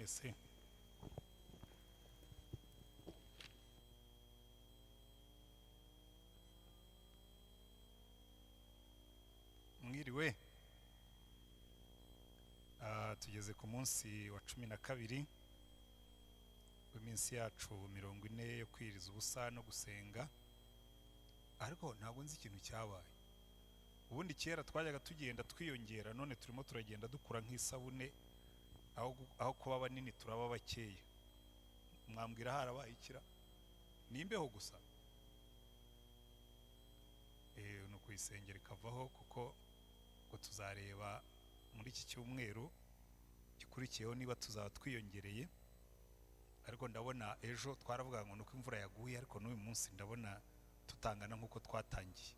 mwese. Mwiriwe. Tugeze ku munsi wa 12 w'iminsi yacu 40 yo kwiriza ubusa no gusenga. Ariko ntabwo nzi ikintu cyabaye. Ubundi kera twajyaga tugenda twiyongera, none turimo turagenda dukura nk'isabune, aho kuba banini turaba bakeya. Mwambwira harabaye ikira? Ni imbeho gusa. No kuyisengera ikavaho, kuko ngo tuzareba muri iki cyumweru gikurikiyeho niba tuzaba twiyongereye. Ariko ndabona ejo twaravuga ngo nuko imvura yaguye, ariko n'uyu munsi ndabona tutangana nk'uko twatangiye,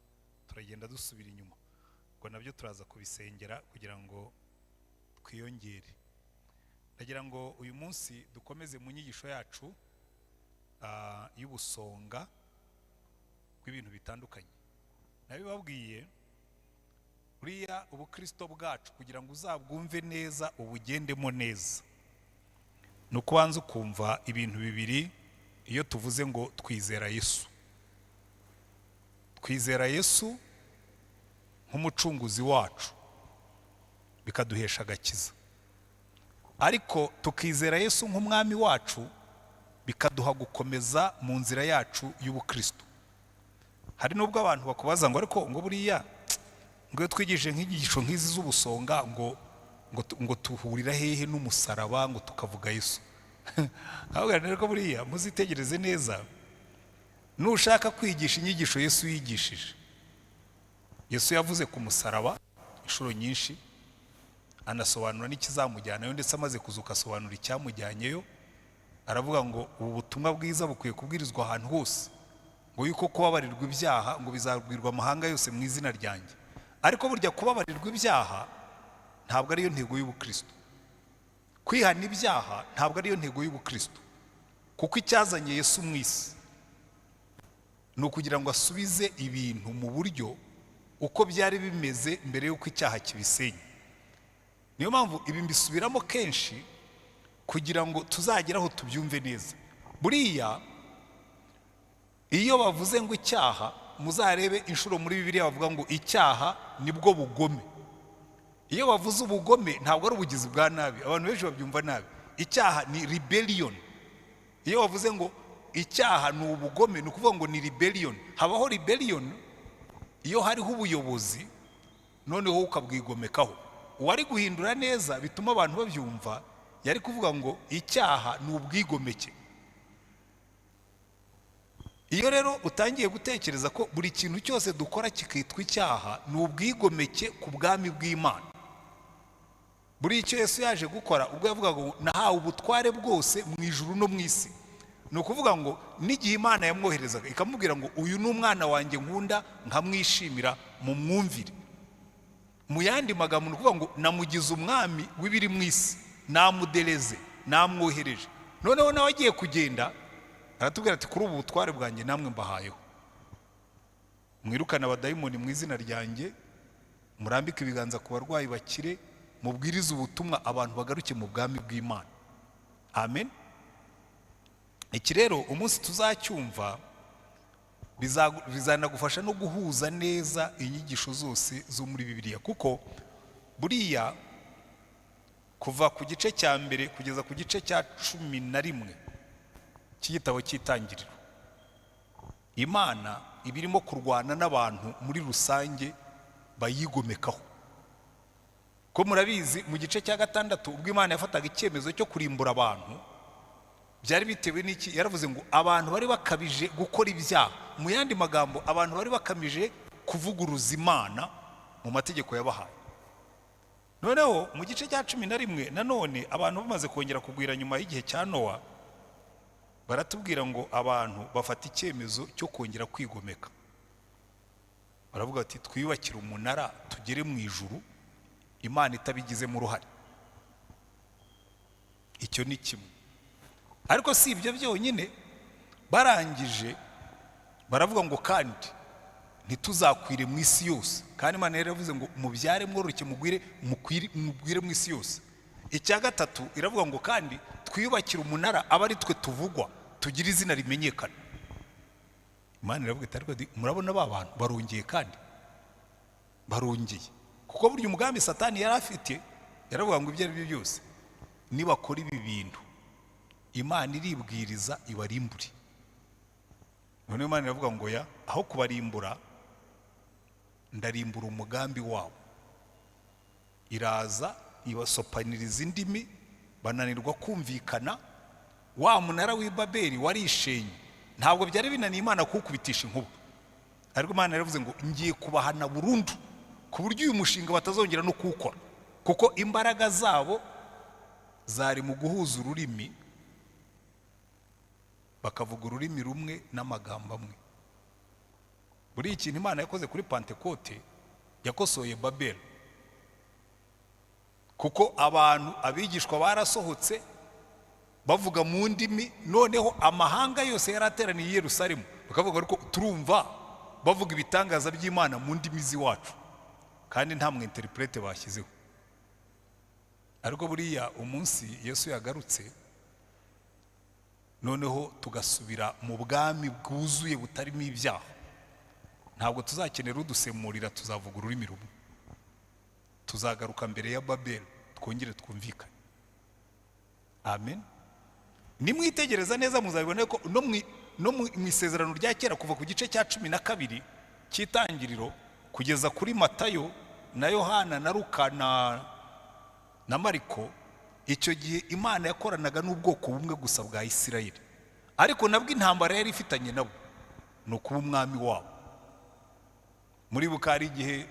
turagenda dusubira inyuma. Ngo nabyo turaza kubisengera kugira ngo twiyongere. Ndagira ngo uyu munsi dukomeze mu nyigisho yacu y'ubusonga bw'ibintu bitandukanye. Nabibabwiye, buriya ubukristo bwacu kugira ngo uzabwumve neza ubugendemo neza, nuko ubanza ukumva ibintu bibiri. Iyo tuvuze ngo twizera Yesu, twizera Yesu nk'umucunguzi wacu, bikaduhesha agakiza. Ariko tukizera Yesu nk'umwami wacu, bikaduha gukomeza mu nzira yacu y'ubukristo. Hari nubwo abantu bakubaza ngo ariko ngo buriya ngo twigije nk'inyigisho nk'izi z'ubusonga ngo tuhurira hehe n'umusaraba ngo tukavuga Yesu. Ahubwo rero buriya muzitegereze neza, nushaka kwigisha inyigisho Yesu yigishije. Yesu yavuze ku musaraba inshuro nyinshi, anasobanura n'ikizamujyanayo, ndetse amaze kuzuka asobanura icyamujyanyeyo. Aravuga ngo ubu butumwa bwiza bukwiye kubwirizwa ahantu hose, ngo yuko kubabarirwa ibyaha ngo bizabwirwa amahanga yose mu izina ryanjye. Ariko burya kubabarirwa ibyaha ntabwo ariyo ntego y'ubukristo. Kwihana ibyaha ntabwo ariyo ntego y'ubukristo, kuko icyazanye Yesu mu isi ni ukugira ngo asubize ibintu mu buryo uko byari bimeze mbere y'uko icyaha kibisenya. Niyo mpamvu ibi mbisubiramo kenshi kugira ngo tuzagere aho tubyumve neza. Buriya iyo bavuze ngo icyaha, muzarebe inshuro muri Bibiliya bavuga ngo icyaha nibwo bugome. Iyo bavuze ubugome ntabwo ari ubugizi bwa nabi, abantu benshi babyumva nabi. Icyaha ni rebellion. Iyo bavuze ngo icyaha ni ubugome, ni ukuvuga ngo ni rebellion. Habaho rebellion iyo hariho ubuyobozi noneho ukabwigomekaho. Uwari guhindura neza bituma abantu babyumva, yari kuvuga ngo icyaha ni ubwigomeke. Iyo rero utangiye gutekereza ko buri kintu cyose dukora kikitwa icyaha, ni ubwigomeke ku bwami bw'Imana. Buri icyo Yesu yaje gukora, ubwo yavugaga ngo nahawe ubutware bwose mu ijuru no mu isi. Ni ukuvuga ngo n'igihe Imana yamwoherezaga ikamubwira ngo uyu ni umwana wanjye nkunda, nkamwishimira mu mwumvire. Mu yandi magambo ni ukuvuga ngo namugize umwami w'ibiri mu isi, namudereze, namwohereje. Noneho nawe agiye kugenda aratubwira ati kuri ubu butware bwanjye namwe mbahayeho. Mwirukana abadayimoni mu izina ryanjye, murambike ibiganza ku barwayi bakire, mubwirize ubutumwa abantu bagaruke mu bwami bw'Imana. Amen. Iki rero umunsi tuzacyumva bizanagufasha no guhuza neza inyigisho zose zo muri Bibiliya, kuko buriya kuva ku gice cya mbere kugeza ku gice cya 11 cy'igitabo cy'Itangiriro, Imana ibirimo kurwana n'abantu muri rusange bayigomekaho. Ko murabizi mu gice cya 6 ubwo Imana yafataga icyemezo cyo kurimbura abantu, byari bitewe n'iki? Yaravuze ngo abantu bari bakabije gukora ibyaha. Mu yandi magambo, abantu bari bakamije kuvuguruza Imana mu mategeko yabahaye. Noneho mu gice cya 11 nanone abantu bamaze kongera kugwira nyuma y'igihe cya Nowa, baratubwira ngo abantu bafata icyemezo cyo kongera kwigomeka. Baravuga ati twiyubakire umunara tugere mu ijuru, Imana itabigizemo uruhare. Icyo ni kimwe. Ariko si ibyo byonyine, barangije baravuga ngo kandi ntituzakwire mu isi yose. Kandi Imana yari yavuze ngo mubyare mworoke mugwire mu isi yose. icya gatatu iravuga ngo kandi twiyubakire umunara aba ari twe tuvugwa tugira izina rimenyekana. Imana iravuga iti ariko murabona ba bantu barongeye kandi barongeye, kuko burya umugambi Satani yari afite yaravuga ngo ibyo ari byo byose nibakora ibi bintu Imana iribwiriza ibarimbure. None Imana iravuga ngo ya aho kubarimbura ndarimbura umugambi wabo. Iraza ibasopaniriza indimi bananirwa kumvikana. Wa munara w'i Babeli warishenye, ntabwo byari binaniye Imana kuwukubitisha inkuba, ariko Imana yaravuze ngo ngiye kubahana burundu ku buryo uyu mushinga batazongera no kuwukora, kuko imbaraga zabo zari mu guhuza ururimi, bakavuga ururimi rumwe n'amagambo amwe. Buri ikintu Imana yakoze kuri Pentekote yakosoye Babeli, kuko abantu abigishwa barasohotse bavuga mu ndimi, noneho amahanga yose yarateraniye i Yerusalemu bakavuga ariko turumva bavuga ibitangaza by'Imana mu ndimi z'iwacu, kandi nta mwinterprete bashyizeho. Ariko buriya umunsi Yesu yagarutse, noneho tugasubira mu bwami bwuzuye butarimo ibyaha, ntabwo tuzakenera udusemurira, tuzavuga ururimi rumwe, tuzagaruka mbere ya Babeli twongere twumvikane. Amen. Nimwitegereza neza muzabibona ko no mu isezerano rya kera kuva ku gice cya 12 cy'itangiriro kugeza kuri Matayo na Yohana na Luka na Mariko, icyo gihe Imana yakoranaga n'ubwoko bumwe gusa bwa Isirayeli, ariko nabwo intambara yari ifitanye nabo no kuba umwami wabo. Muri bukari igihe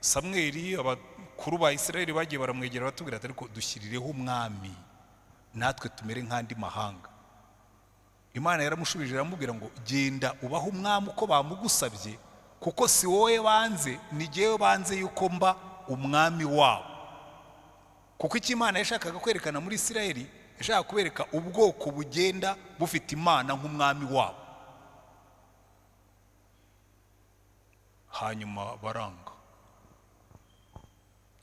Samweli abakuru ba Isirayeli bagiye baramwegera batubwira ati ariko dushyirireho umwami natwe tumere nk'andi mahanga. Imana yaramushubije iramubwira ngo genda ubaho umwami uko bamugusabye, kuko si wowe banze, ni jyewe banze yuko mba umwami wabo. Kuko icyo Imana yashakaga kwerekana muri Isirayeli, yashaka kubereka ubwoko bugenda bufite Imana nk'umwami wabo. Hanyuma baranga,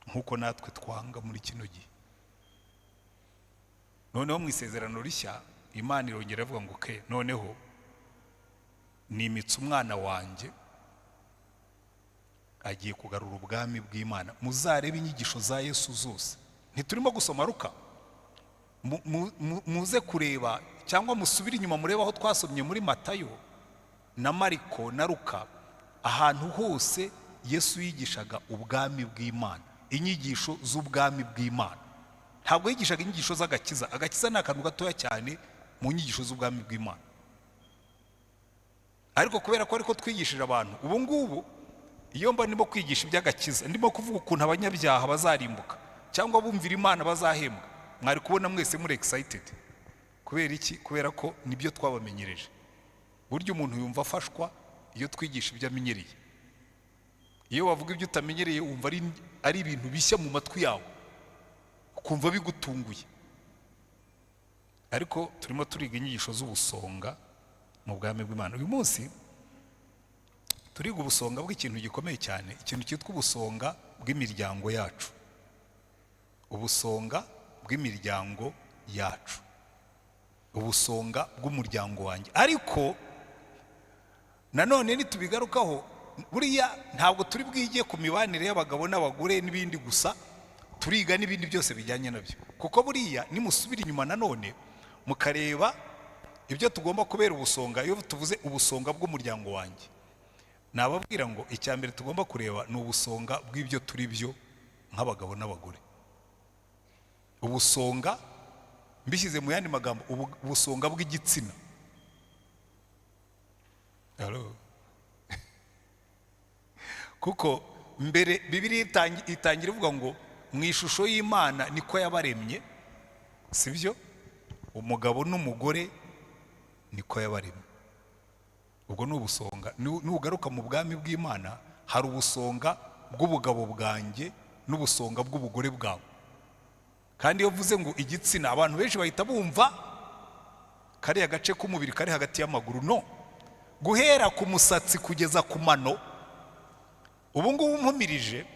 nk'uko natwe twanga muri kino gihe. Noneho mu isezerano rishya Imana irongera ivuga ngo ke noneho nimitse umwana wanjye agiye kugarura ubwami bw'Imana. Muzarebe inyigisho za Yesu zose, ntiturimo gusoma Luka, muze kureba cyangwa musubire inyuma murebe aho twasomye muri Matayo na Mariko na Luka. Ahantu hose Yesu yigishaga ubwami bw'Imana, inyigisho z'ubwami bw'Imana. Ntabwo yigishaga inyigisho z'agakiza. Agakiza ni akantu gatoya cyane mu nyigisho z'ubwami bw'Imana. Ariko kubera ko ariko twigishije abantu ubu ngubu, iyo mba ndimo kwigisha iby'agakiza, ndimo kuvuga ukuntu abanyabyaha bazarimbuka cyangwa bumvira Imana bazahembwa, mwari kubona mwese muri excited. Kubera iki? Kubera ko nibyo twabamenyereje. Buryo umuntu yumva afashwa iyo twigisha ibyo amenyereye. Iyo wavuga ibyo utamenyereye wumva ari ibintu bishya mu matwi yawe, ukumva bigutunguye. Ariko turimo turiga inyigisho z'ubusonga mu bwami bw'Imana. Uyu munsi turiga ubusonga bw'ikintu gikomeye cyane, ikintu cyitwa ubusonga bw'imiryango yacu. Ubusonga bw'imiryango yacu, ubusonga bw'umuryango wanjye. Ariko nanone nitubigarukaho, buriya ntabwo turi bwige ku mibanire y'abagabo n'abagore n'ibindi gusa, turiga n'ibindi byose bijyanye nabyo. Kuko buriya nimusubira inyuma nanone mukareba ibyo tugomba kubera ubusonga. Iyo tuvuze ubusonga bw'umuryango wanjye, nababwira ngo icya mbere tugomba kureba ni ubusonga bw'ibyo turi byo nk'abagabo n'abagore. Ubusonga mbishyize mu yandi magambo, ubusonga bw'igitsina. Kuko mbere Bibiliya itangira ivuga ngo mu ishusho y'Imana niko yabaremye, sibyo? Umugabo n'umugore niko yabaremye. Ubwo ni ubusonga. Nugaruka mu bwami bw'Imana hari ubusonga bw'ubugabo bwanjye n'ubusonga bw'ubugore bwawe. Kandi iyo vuze ngo igitsina, abantu benshi bahita bumva kariya gace k'umubiri kari hagati y'amaguru. No, guhera ku musatsi kugeza ku mano. Ubu ngubu mpumirije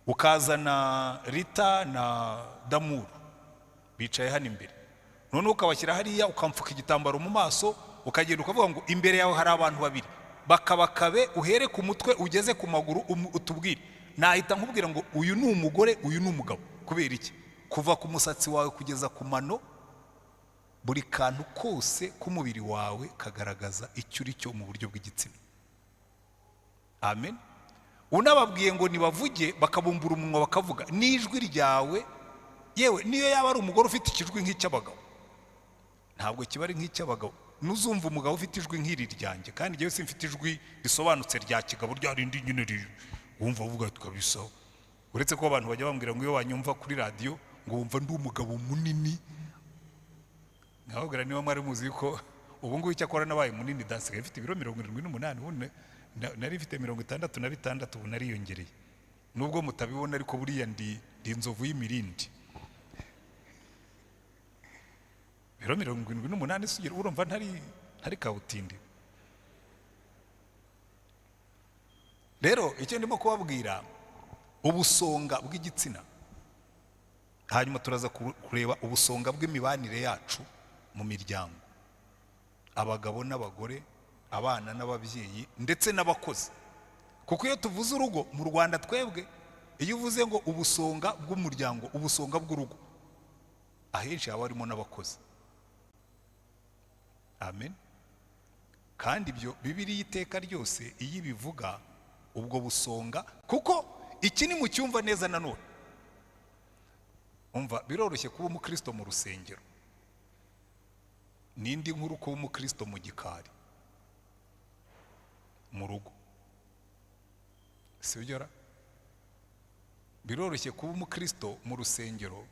ukazana Rita na Damuru bicaye hano imbere, none ukabashyira hariya ukamfuka igitambaro mu maso, ukagenda ukavuga ngo imbere yawe hari abantu babiri, bakabakabe uhere ku mutwe ugeze ku maguru, utubwire. Nahita nkubwira ngo uyu ni umugore, uyu ni umugabo. Kubera iki? Kuva ku musatsi wawe kugeza ku mano, buri kantu kose k'umubiri wawe kagaragaza icyo uri cyo mu buryo bw'igitsina. Amen. Unababwiye ngo nibavuge, bakabumbura umunwa bakavuga, n'ijwi ryawe, yewe niyo yaba ari umugore ufite ikijwi nk'icy'abagabo, ntabwo kiba ari nk'icy'abagabo. Nuzumva umugabo ufite ijwi nk'iri ryanjye, kandi njyewe simfite ijwi risobanutse rya kigabo, rya rindi nyine wumva uvuga kabisa. Uretse ko abantu bajya bambwira ngo iyo wanyumva kuri radio ngo wumva ndi umugabo munini, nkababwira niba mwari muzi ko ubu ngubu icyo akora nabaye munini, dasigaye mfite ibiro 78, ubu nari mfite 66, ubu nariyongereye. Nubwo mutabibona ariko buriya ndi inzovu y'imirindi. Ibiro 78 sugira, urumva ntari kabutindi. Rero icyo ndimo kubabwira, ubusonga bw'igitsina, hanyuma turaza kureba ubusonga bw'imibanire yacu mu miryango, abagabo n'abagore, abana n'ababyeyi ndetse n'abakozi. Kuko iyo tuvuze urugo mu Rwanda, twebwe iyo uvuze ngo ubusonga bw'umuryango, ubusonga bw'urugo, ahenshi haba harimo n'abakozi. Amen. Kandi ibyo Bibiliya iteka ryose iyo ibivuga ubwo busonga, kuko iki ni mu cyumva neza nanone. Umva, biroroshye kuba umukristo mu rusengero, n'indi nkuru kuba umukristo mu gikari mu rugo, sibyo ra? Biroroshye kuba umukristo mu rusengero,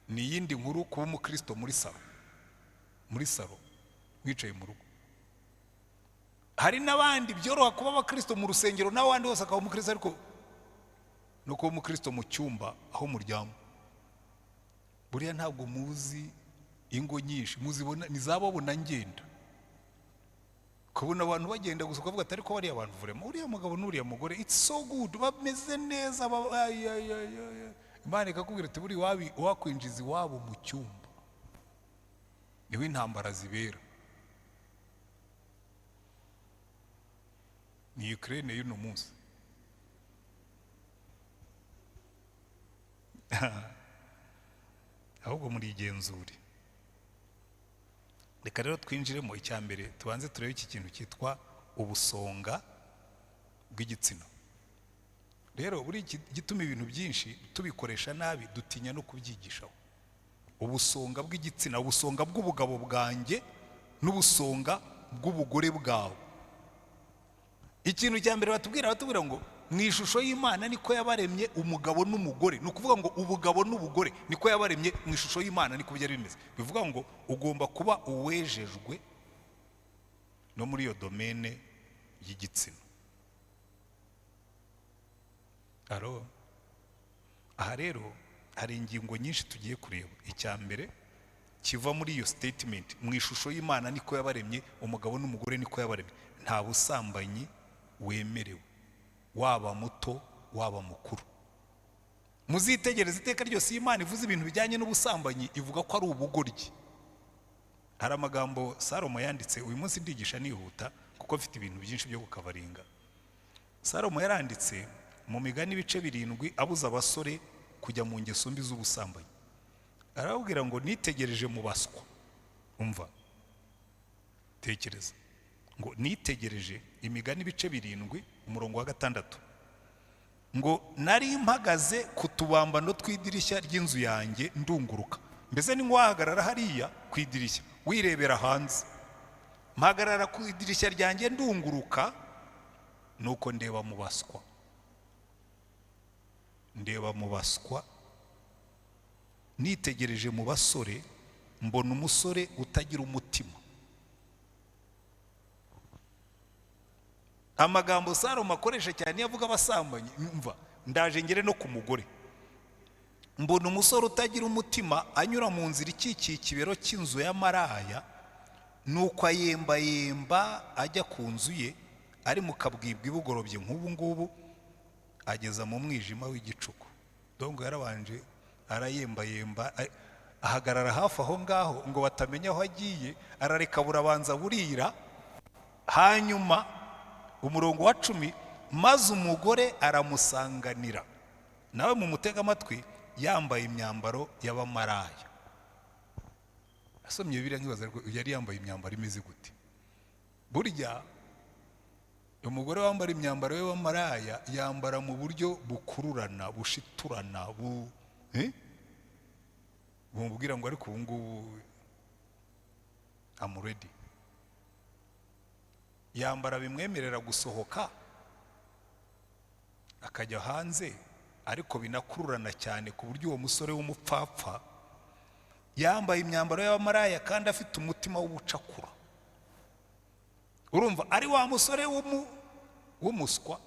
n'iyindi nkuru kuba umukristo muri salo wicaye mu rugo. Hari n'abandi byoroha kuba abakristo mu rusengero n'abandi bose akaba umukristo, ariko no kuba umukristo mu cyumba aho muryamo, buriya ntabwo muzi ingo nyinshi, muzibona nizababona ngenda, kubona abantu bagenda gusa ukavuga ati ariko bariya abantu vurema, uriya mugabo n'uriya mugore it's so good, bameze neza, Imana ikakubwira ati buri wakwinjiza iwabo mu cyumba niho intambara zibera. Ni Ukraine y'uno munsi. Ahubwo muri igenzure. Reka rero twinjiremo icya mbere, tubanze turebe iki kintu cyitwa ubusonga bw'igitsina. Rero buri gituma ibintu byinshi tubikoresha nabi, dutinya no kubyigishaho. Ubusonga bw'igitsina, ubusonga bw'ubugabo bwanjye n'ubusonga bw'ubugore bwawe. Ikintu cya mbere batubwira ngo mu ishusho y'Imana niko yabaremye umugabo n'umugore. Ni ukuvuga ngo ubugabo n'ubugore niko yabaremye mu ishusho y'Imana, niko byari bimeze. Bivuga ngo ugomba kuba uwejejwe no muri iyo domene y'igitsina. Aha rero hari ingingo nyinshi tugiye kureba. Icya mbere kiva muri iyo statement, mu ishusho y'Imana niko yabaremye umugabo n'umugore, niko yabaremye. Nta busambanyi wemerewe, waba muto waba mukuru. Muzitegereze iteka ryose Imana ivuze ibintu bijyanye n'ubusambanyi ivuga ko ari ubugoryi. Hari amagambo Salomo yanditse, uyu munsi ndigisha nihuta kuko mfite ibintu byinshi byo gukavaringa. Salomo yaranditse mu Migani ibice 7 abuza abasore kujya mu ngeso mbi z'ubusambanyi. Arababwira ngo nitegereje mu baswa. Umva, tekereza ngo nitegereje, Imigani ibice 7 umurongo wa 6, ngo nari mpagaze ku tubambano tw'idirishya ry'inzu yanjye ndunguruka. Mbese ni nk'uwahagarara hariya ku idirishya wirebera hanze. Mpagarara ku idirishya ryanjye ndunguruka, nuko ndeba mu baswa, nitegereje mu basore, mbona umusore utagira umutima. Amagambo Salomo akoresha cyane yavuga abasambanyi. Umva, ndaje ngere no ku mugore. Mbona umusore utagira umutima anyura mu nzira ikikiye ikibero cy'inzu y'amaraya, nuko ayembayemba ajya ku nzu ye, ari mu kabwibwi bugorobye nk'ubu ngubu, ageza mu mwijima w'igicuku. Dongo yarabanje arayembayemba, ahagarara hafi aho ngaho ngo batamenya aho agiye, arareka burabanza burira. Hanyuma umurongo wa 10, maze umugore aramusanganira, nawe mu mutega amatwi, yambaye imyambaro y'abamaraya. Asomye Bibiliya nkibaza yari yambaye imyambaro imeze gute? Burya umugore wambara imyambaro y'abamaraya yambara mu buryo bukururana, bushiturana, bumubwira ngo ariko ubu ngubu I'm ready. Yambara bimwemerera gusohoka akajya hanze, ariko binakururana cyane ku buryo uwo musore w'umupfapfa yambaye imyambaro y'abamaraya kandi afite umutima w'ubucakura. Urumva ari wa musore w'umuswa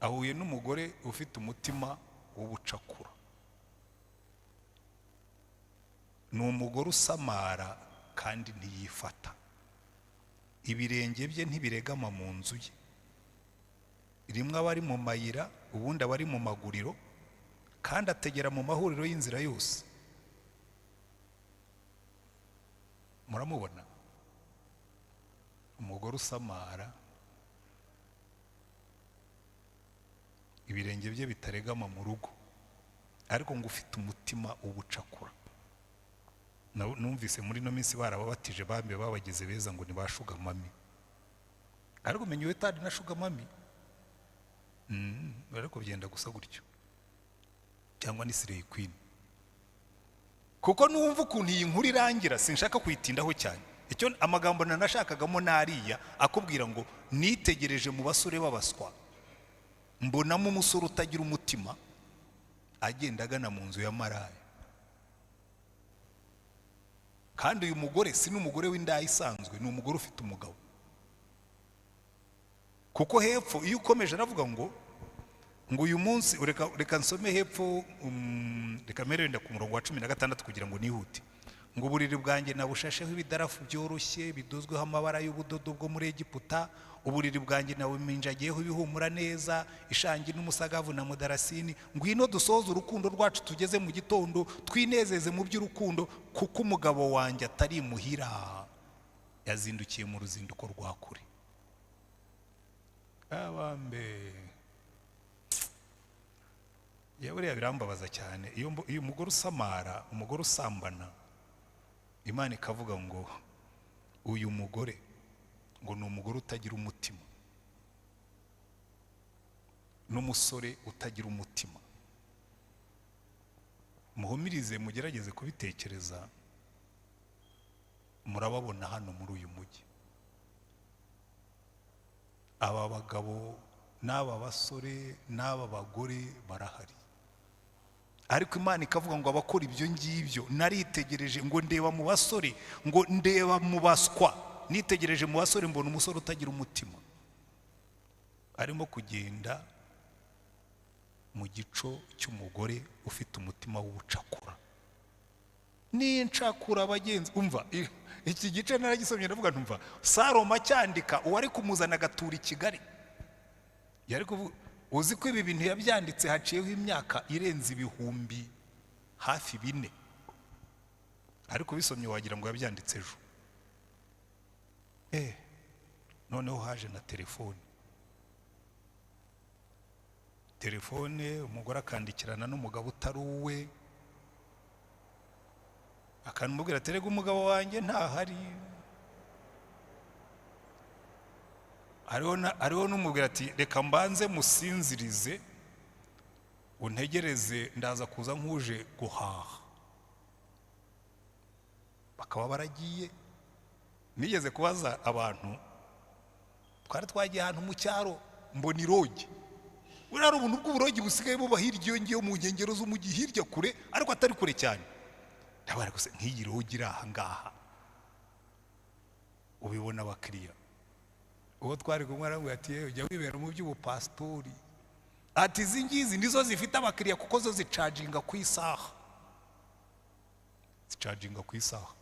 ahuye n'umugore ufite umutima w'ubucakura. Ni umugore usamara kandi ntiyifata. Ibirenge bye ntibiregama mu nzu ye. Rimwe aba ari mu mayira, ubundi aba ari mu maguriro, kandi ategera mu mahuriro y'inzira yose. Muramubona? Umugore usamara, ibirenge bye bitaregama mu rugo, ariko ngo ufite umutima w'ubucakura. Numvise muri no minsi barababatije bambe babageze beza ngo nibashuga mami. Ariko menye we tadi na shuga mami. Ariko byenda gusa gutyo. Cyangwa ni Slay Queen. Kuko numva ukuntu iyi nkuru irangira sinshaka kuyitindaho cyane. Icyo amagambo nanashakagamo nariya akubwira ngo nitegereje mu basore babaswa, mbonamo umusore utagira umutima agenda agana mu nzu ya maraya. Kandi uyu mugore si n'umugore w'indaya isanzwe, ni umugore ufite umugabo. Kuko hepfo iyo ukomeje aravuga ngo uyu munsi reka nsome hepfo, reka mere wenda ku murongo wa 16 kugira ngo nihute. Ngo uburiri bwanjye nabushasheho ibidarafu byoroshye bidozweho amabara y'ubudodo bwo muri Egiputa. Uburiri bwanjye nawe minjagiyeho ibihumura neza, ishangi n'umusagavu na mudarasini. Ngwino dusoze urukundo rwacu tugeze mu gitondo, twinezeze mu by'urukundo, kuko umugabo wanjye atari muhira, yazindukiye mu ruzinduko rwa kure. Abambe yaburiya birambabaza cyane iyo umugore usamara, umugore usambana, Imana ikavuga ngo uyu mugore ngo ni umugore utagira umutima, n'umusore utagira umutima. Muhumirize mugerageze kubitekereza, murababona hano muri uyu mujyi. Aba bagabo n'aba basore n'aba bagore barahari, ariko Imana ikavuga ngo abakora ibyo ngibyo, naritegereje ngo ndeba mu basore, ngo ndeba mu baswa, nitegereje mu basore mbona umusore utagira umutima, arimo kugenda mu gico cy'umugore ufite umutima w'ubucakura. Ni incakura abagenzi. Umva iki gice naragisomye ndavuga ntumva Salomo cyandika uwari kumuzana gatura i Kigali. Yari kuvuga uzi ko ibi bintu yabyanditse haciyeho imyaka irenze ibihumbi hafi 4, ariko bisomye wagira ngo yabyanditse ejo. Noneho haje na telefone, umugore akandikirana n'umugabo utari uwe, akanumubwira ati rega umugabo wanjye ntahari. Hariho n'umubwira ati reka mbanze musinzirize untegereze ndaza kuza nkuje guhaha. Bakaba baragiye. Nigeze kubaza abantu, twari twagiye ahantu mu cyaro mbona irogi. Urari ubuntu bw'uburogi busigaye buba hirya iyo ngiyo mu nkengero z'umujyi hirya kure, ariko atari kure cyane. Ndabara gusa nk'iyi rogi iri aha ngaha ubibona abakiriya. Uwo twari kumwe arambwira ati ujya wibera mu by'ubupastori, ati izi ngizi nizo zifite abakiriya kuko zo zicaginga ku isaha. Zicaginga ku isaha.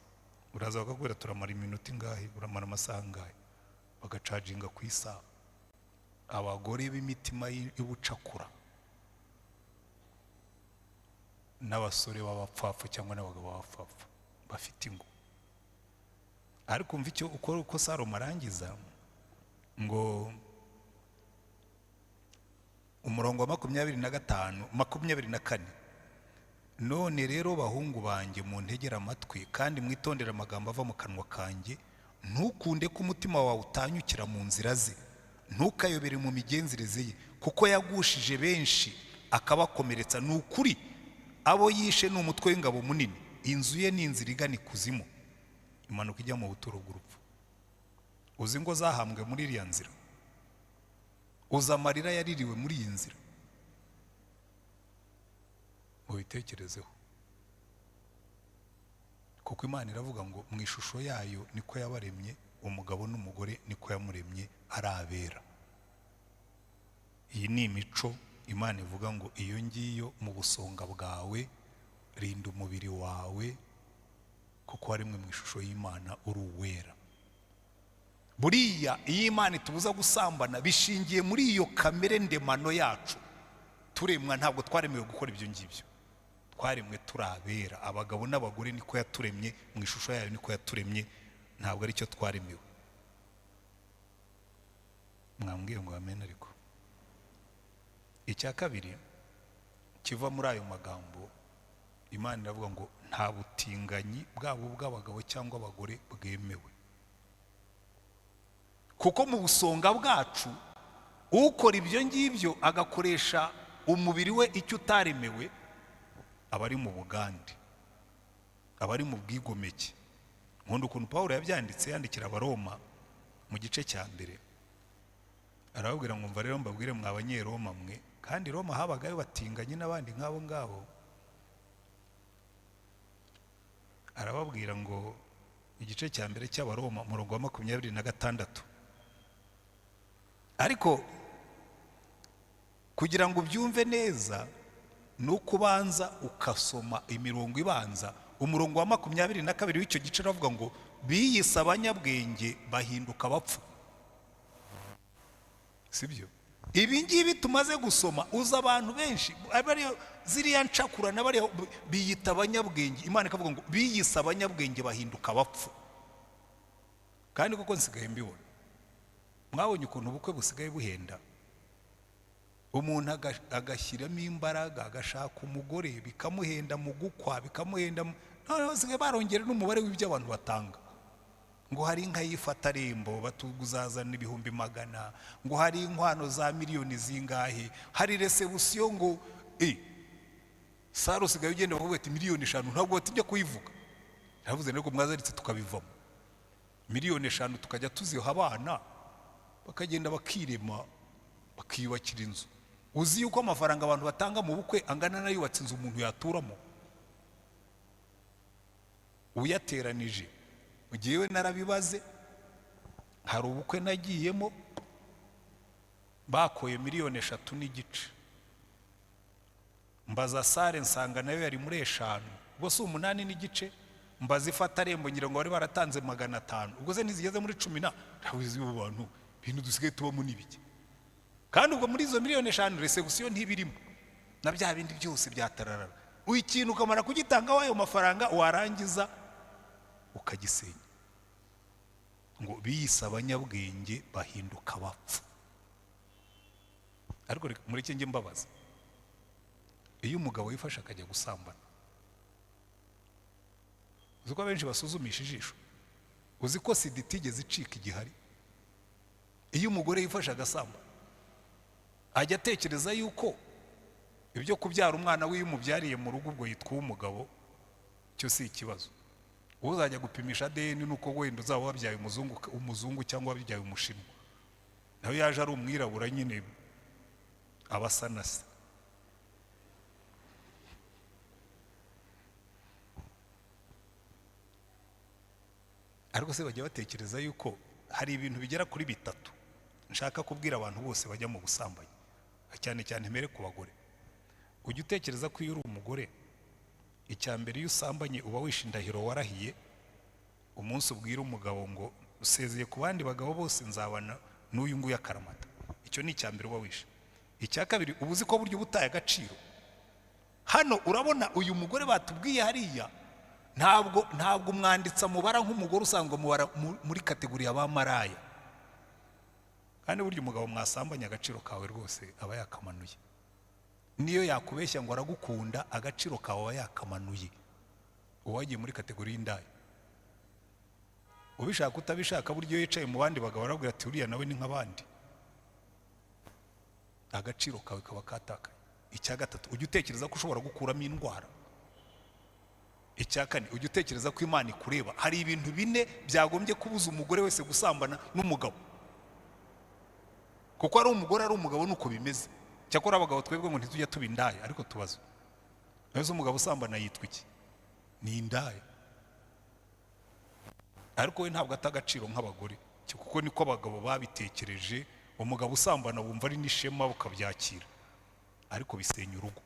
Uraza bakakubwira turamara iminota ingahe, uramara amasaha angahe, bagacaginga ku isaha. abagore b'imitima y'ubucakura n'abasore b'abapfapfa cyangwa n'abagabo b'abapfapfa bafite ingo. ariko umva icyo uko Salomo arangiza ngo umurongo wa 24, none rero bahungu banjye muntegera amatwi kandi mwitondera amagambo ava mu kanwa kanjye, ntukunde ko umutima wawe utanyukira mu nzira ze, ntukayobere mu migenzereze ye, kuko yagushije benshi akabakomeretsa. Ni ukuri abo yishe ni umutwe w'ingabo munini, inzu ye ni inzira igana ikuzimu, imanuka ijya mu buturo bw'urupfu. uzi ngo zahambwe muri iriya nzira? uzi amarira yaririwe muri iyi nzira? mubitekerezeho, kuko Imana iravuga ngo mu ishusho yayo niko yabaremye, umugabo n'umugore niko yamuremye ari abera. iyi ni imico Imana ivuga ngo iyo ngiyo mu busonga bwawe rinda umubiri wawe, kuko warimwe mu ishusho y'Imana uri uwera. buriya iyo Imana itubuza gusambana bishingiye muri iyo kamere ndemano yacu. turemwa ntabwo twaremewe gukora ibyo ngibyo, twaremwe turabera. abagabo n'abagore niko yaturemye, mu ishusho yayo niko yaturemye, ntabwo ari cyo twaremewe. mwambwiye ngo amen. ariko icya kabiri kiva muri ayo magambo, Imana iravuga ngo nta butinganyi bwabo bw'abagabo cyangwa abagore bwemewe. kuko mu busonga bwacu ukora ibyo ngibyo agakoresha umubiri we icyo utaremewe, aba ari mu bugande, aba ari mu bwigomeke. nkunda ukuntu Pawulo yabyanditse, yandikira Abaroma mu gice cya mbere, arababwira ngo mva rero mbabwire mwa Banyeroma mwe, kandi Roma habagayo batinganye n'abandi nk'abo ngabo. arababwira ngo igice cya mbere cy'Abaroma umurongo wa 26, ariko kugira ngo ubyumve neza ni uko ubanza ukasoma imirongo ibanza. umurongo wa 22 w'icyo gice aravuga ngo biyise abanyabwenge bahinduka abapfu. sibyo? ibi ngibi tumaze gusoma, uza abantu benshi abariyo ziriya ncakura n'abariyo biyita abanyabwenge, Imana ikavuga ngo biyise abanyabwenge bahinduka abapfu. kandi koko nsigaye mbibona. mwabonye ukuntu ubukwe busigaye buhenda? umuntu agashyiramo imbaraga, agashaka umugore, bikamuhenda mu gukwa, bikamuhenda noneho basigaye barongera n'umubare w'ibyo abantu batanga. ngo hari inka yifata rembo batuguzazana 100,000, ngo hari inkwano za miliyoni zingahe, hari resebusiyo ngo Saro usigaye ugenda bavuga ati 5,000,000, ntabwo batijya kuyivuga. Naravuze rero ko mwazaritse tukabivamo 5,000,000 tukajya tuziha abana bakagenda bakirema bakiyubakira inzu. uzi yuko amafaranga abantu batanga mu bukwe angana na yubatse inzu umuntu yaturamo? uyateranije ugiyewe narabibaze, hari ubukwe nagiyemo bakoye 3,500,000. mbaza sare nsanga nayo yari muri 5, ubwo si 8,900. mbaza ifata rembo ngira ngo bari baratanze 500, ubwo se nizigeze muri 10. Ntawizi ubu bantu bintu dusigaye tubamo n'ibiki. kandi ubwo muri izo 5,000,000 resebusiyo ntibirimo na bya bindi byose byatararara. ikintu ukamara kugitanga wayo mafaranga, warangiza ukagisenya. ngo biyise abanyabwenge bahinduka abapfu. ariko muri iki nge mbabaza, iyo umugabo yifashe akajya gusambana, uzi ko benshi basuzumisha ijisho? uzi ko sida itigeze icika igihari? iyo umugore yifashe agasambana ajya atekereza yuko ibyo kubyara umwana we umubyariye mu rugo ubwo yitwa umugabo, cyo si ikibazo. uzajya gupimisha ADN nuko wenda uzaba wabyaye umuzungu cyangwa wabyaye umushinwa, nawe yaje ari umwirabura nyine abasanase. ariko se bajya batekereza yuko hari ibintu bigera kuri 3 nshaka kubwira abantu bose bajya mu busambanyi, cyane cyane mbere ku bagore. ujya utekereza ko iyo uri umugore, icya mbere iyo usambanye uba wishe indahiro warahiye, umunsi ubwira umugabo ngo usezeye ku bandi bagabo bose nzabana n'uyu nguyu akaramata. icyo ni icya mbere uba wishe. Icya kabiri, uba uzi ko burya uba utaye agaciro. Hano urabona uyu mugore batubwiye hariya, ntabwo umwanditsi amubara nk'umugore usanzwe mubara muri kategori y'abamaraya. Kandi burya umugabo mwasambanye agaciro kawe rwose aba yakamanuye. Niyo yakubeshya ngo aragukunda, agaciro kawe aba yakamanuye, uba wagiye muri kategori y'indaya. Ubishaka utabishaka, burya iyo yicaye mu bandi bagabo barabwira ati uriya nawe ni nk'abandi, agaciro kawe kaba katakaye. Icya gatatu, ujya utekereza ko ushobora gukuramo indwara. Icya kane, ujya utekereza ko Imana ikureba. Hari ibintu bine byagombye kubuza umugore wese gusambana n'umugabo, kuko ari umugore ari umugabo nuko bimeze. Cyakora abagabo twebwe ngo ntitujya tuba indaya, ariko tubazo neza umugabo usambana yitwa iki? Ni indaya. Ariko we ntabwo atagaciro nk'abagore, kuko niko abagabo babitekereje. Umugabo usambana wumva ari n'ishema ukabyakira, ariko bisenya urugo.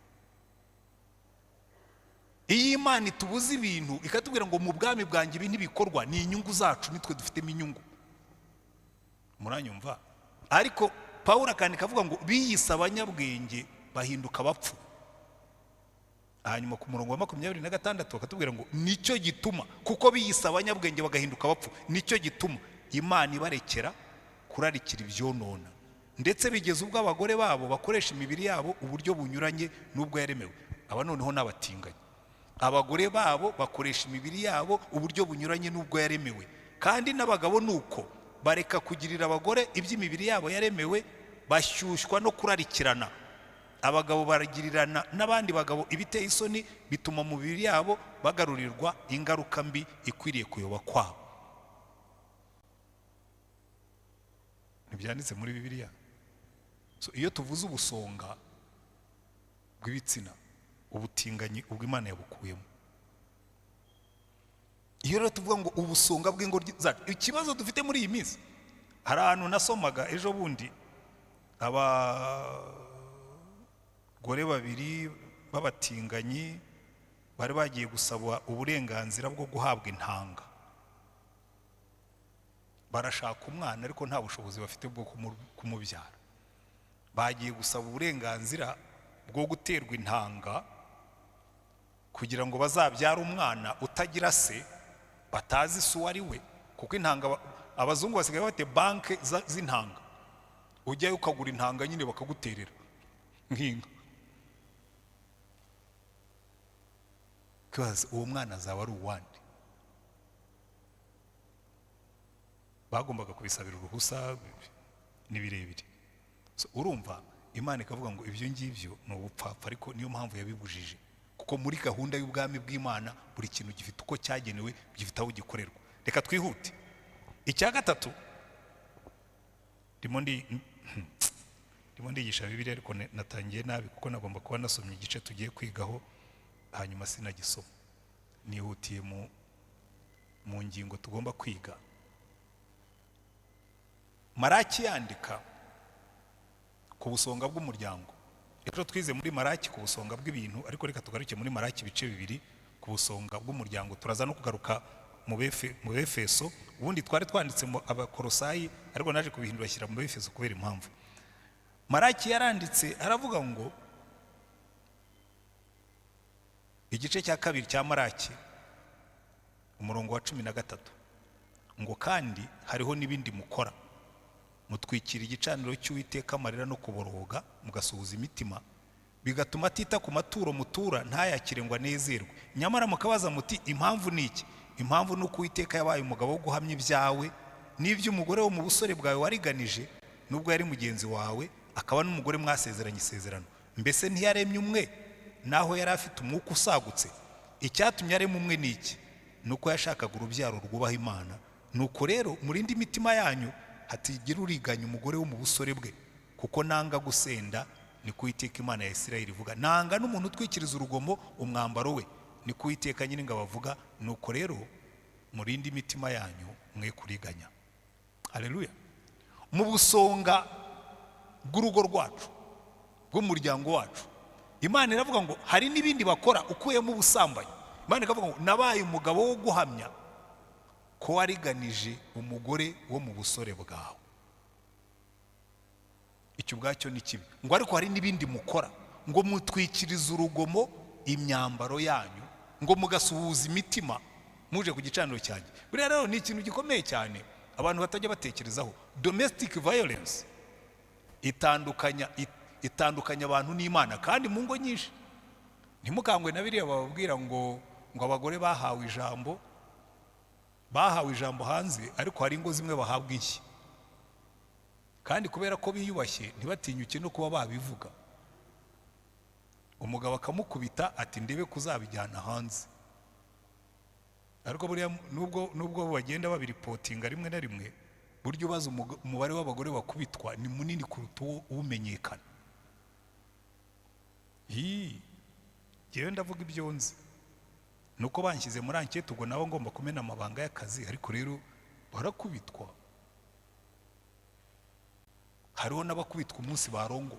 Iyi Imana itubuza ibintu ikatubwira ngo mu bwami bwanjye ibi ntibikorwa, ni inyungu zacu, nitwe dufitemo inyungu. Muranyumva? Ariko Pawulo akandika avuga ngo biyise abanyabwenge bahinduka abapfu. Hanyuma ku murongo wa 26 akatubwira ngo nicyo gituma, kuko biyise abanyabwenge bagahinduka abapfu, nicyo gituma Imana ibarekera kurarikira ibyonona, ndetse bigeze ubwo abagore babo bakoresha imibiri yabo uburyo bunyuranye n'ubwo yaremewe. Aba noneho n'abatinganyi. Abagore babo bakoresha imibiri yabo uburyo bunyuranye n'ubwo yaremewe, kandi n'abagabo nuko bareka kugirira abagore iby'imibiri yabo yaremewe, bashyushywa no kurarikirana. Abagabo baragirirana n'abandi bagabo ibiteye isoni, bituma mu mibiri yabo bagarurirwa ingaruka mbi ikwiriye kuyoba kwabo. Ntibyanditse muri Bibiliya? Iyo tuvuze ubusonga bw'ibitsina, ubutinganyi ubwo Imana yabukuyemo. Iyo rero tuvuga ngo ubusonga bw'ingoryi zacu, ikibazo dufite muri iyi minsi, hari ahantu nasomaga ejo bundi abagore babiri b'abatinganyi bari bagiye gusaba uburenganzira bwo guhabwa intanga. Barashaka umwana ariko nta bushobozi bafite bwo kumubyara. Bagiye gusaba uburenganzira bwo guterwa intanga kugira ngo bazabyare umwana utagira se, batazi se uwo ari we, kuko intanga abazungu basigaye bafite banke z'intanga. Ujyayo ukagura intanga nyine bakaguterera nk'inka. Kwaza uwo mwana azaba ari uwandi. Bagombaga kubisabira uruhusa, ni birebire. Urumva Imana ikavuga ngo ibyo ngibyo ni ubupfapfa, ariko niyo mpamvu yabibujije, kuko muri gahunda y'ubwami bw'Imana buri kintu gifite uko cyagenewe, gifite aho gikorerwa. Reka twihute. Icya gatatu, ndimo ndigisha Bibiliya ariko natangiye nabi, kuko nagomba kuba nasomye igice tugiye kwigaho hanyuma sinagisoma. Nihutiye mu ngingo tugomba kwiga. Maraki yandika ku busonga bw'umuryango. Ejo twize muri Maraki ku busonga bw'ibintu, ariko reka tugaruke muri Maraki ibice bibiri ku busonga bw'umuryango. Turaza no kugaruka mu Befeso. Ubundi twari twanditse mu Abakolosayi, ariko naje kubihindura shyira mu Befeso kubera impamvu. Maraki yaranditse aravuga ngo, igice cya kabiri cya Maraki umurongo wa 13, ngo kandi hariho n'ibindi mukora, mutwikira igicaniro cy'Uwiteka amarira no kuboroga, mugasuhuza imitima, bigatuma atita ku maturo mutura ntayakire ngo anezerwe. Nyamara mukabaza muti impamvu ni iki? Impamvu ni uko Uwiteka yabaye umugabo wo guhamya ibyawe n'iby'umugore wo mu busore bwawe wariganije, nubwo yari mugenzi wawe, akaba n'umugore mwasezeranye isezerano. Mbese ntiyaremye umwe naho yari afite umwuka usagutse? Icyatumye arema umwe ni iki? Nuko yashakaga urubyaro rwubaha Imana. Nuko rero murinde imitima yanyu hatigira uriganya umugore wo mu busore bwe, kuko nanga gusenda, ni ku Uwiteka Imana ya Isirayeli ivuga. Nanga n'umuntu utwikiriza urugomo umwambaro we, ni ku Uwiteka nyine ngo bavuga. Nuko rero murinde imitima yanyu mwe kuriganya. Haleluya. Mu busonga bw'urugo rwacu, bw'umuryango wacu, Imana iravuga ngo hari n'ibindi bakora ukuyemo ubusambanyi. Imana ikavuga ngo nabaye umugabo wo guhamya ko wariganije umugore wo mu busore bwawe. icyo ubwacyo ni kibi. Ngo ariko hari n'ibindi mukora, ngo mutwikirize urugomo imyambaro yanyu, ngo mugasuhuza imitima muje ku gicaniro cyanjye. Buriya rero ni ikintu gikomeye cyane abantu batajya batekerezaho. Domestic violence itandukanya abantu n'Imana, kandi mu ngo nyinshi. Ntimukangwe na biriya bababwira ngo abagore bahawe ijambo hanze, ariko hari ingo zimwe bahabwa inshyi, kandi kubera ko biyubashye ntibatinyuke no kuba babivuga. Umugabo akamukubita ati ndebe kuzabijyana hanze, ariko buriya nubwo bagenda babiripotinga rimwe na rimwe, buryo ubaza umubare w'abagore bakubitwa ni munini kuruta umenyekana. Jewe ndavuga ibyo nzi, nuko banshyize muri ankete, ubwo nabo ngomba kumena amabanga y'akazi, ariko rero barakubitwa. Hariho n'abakubitwa umunsi barongo,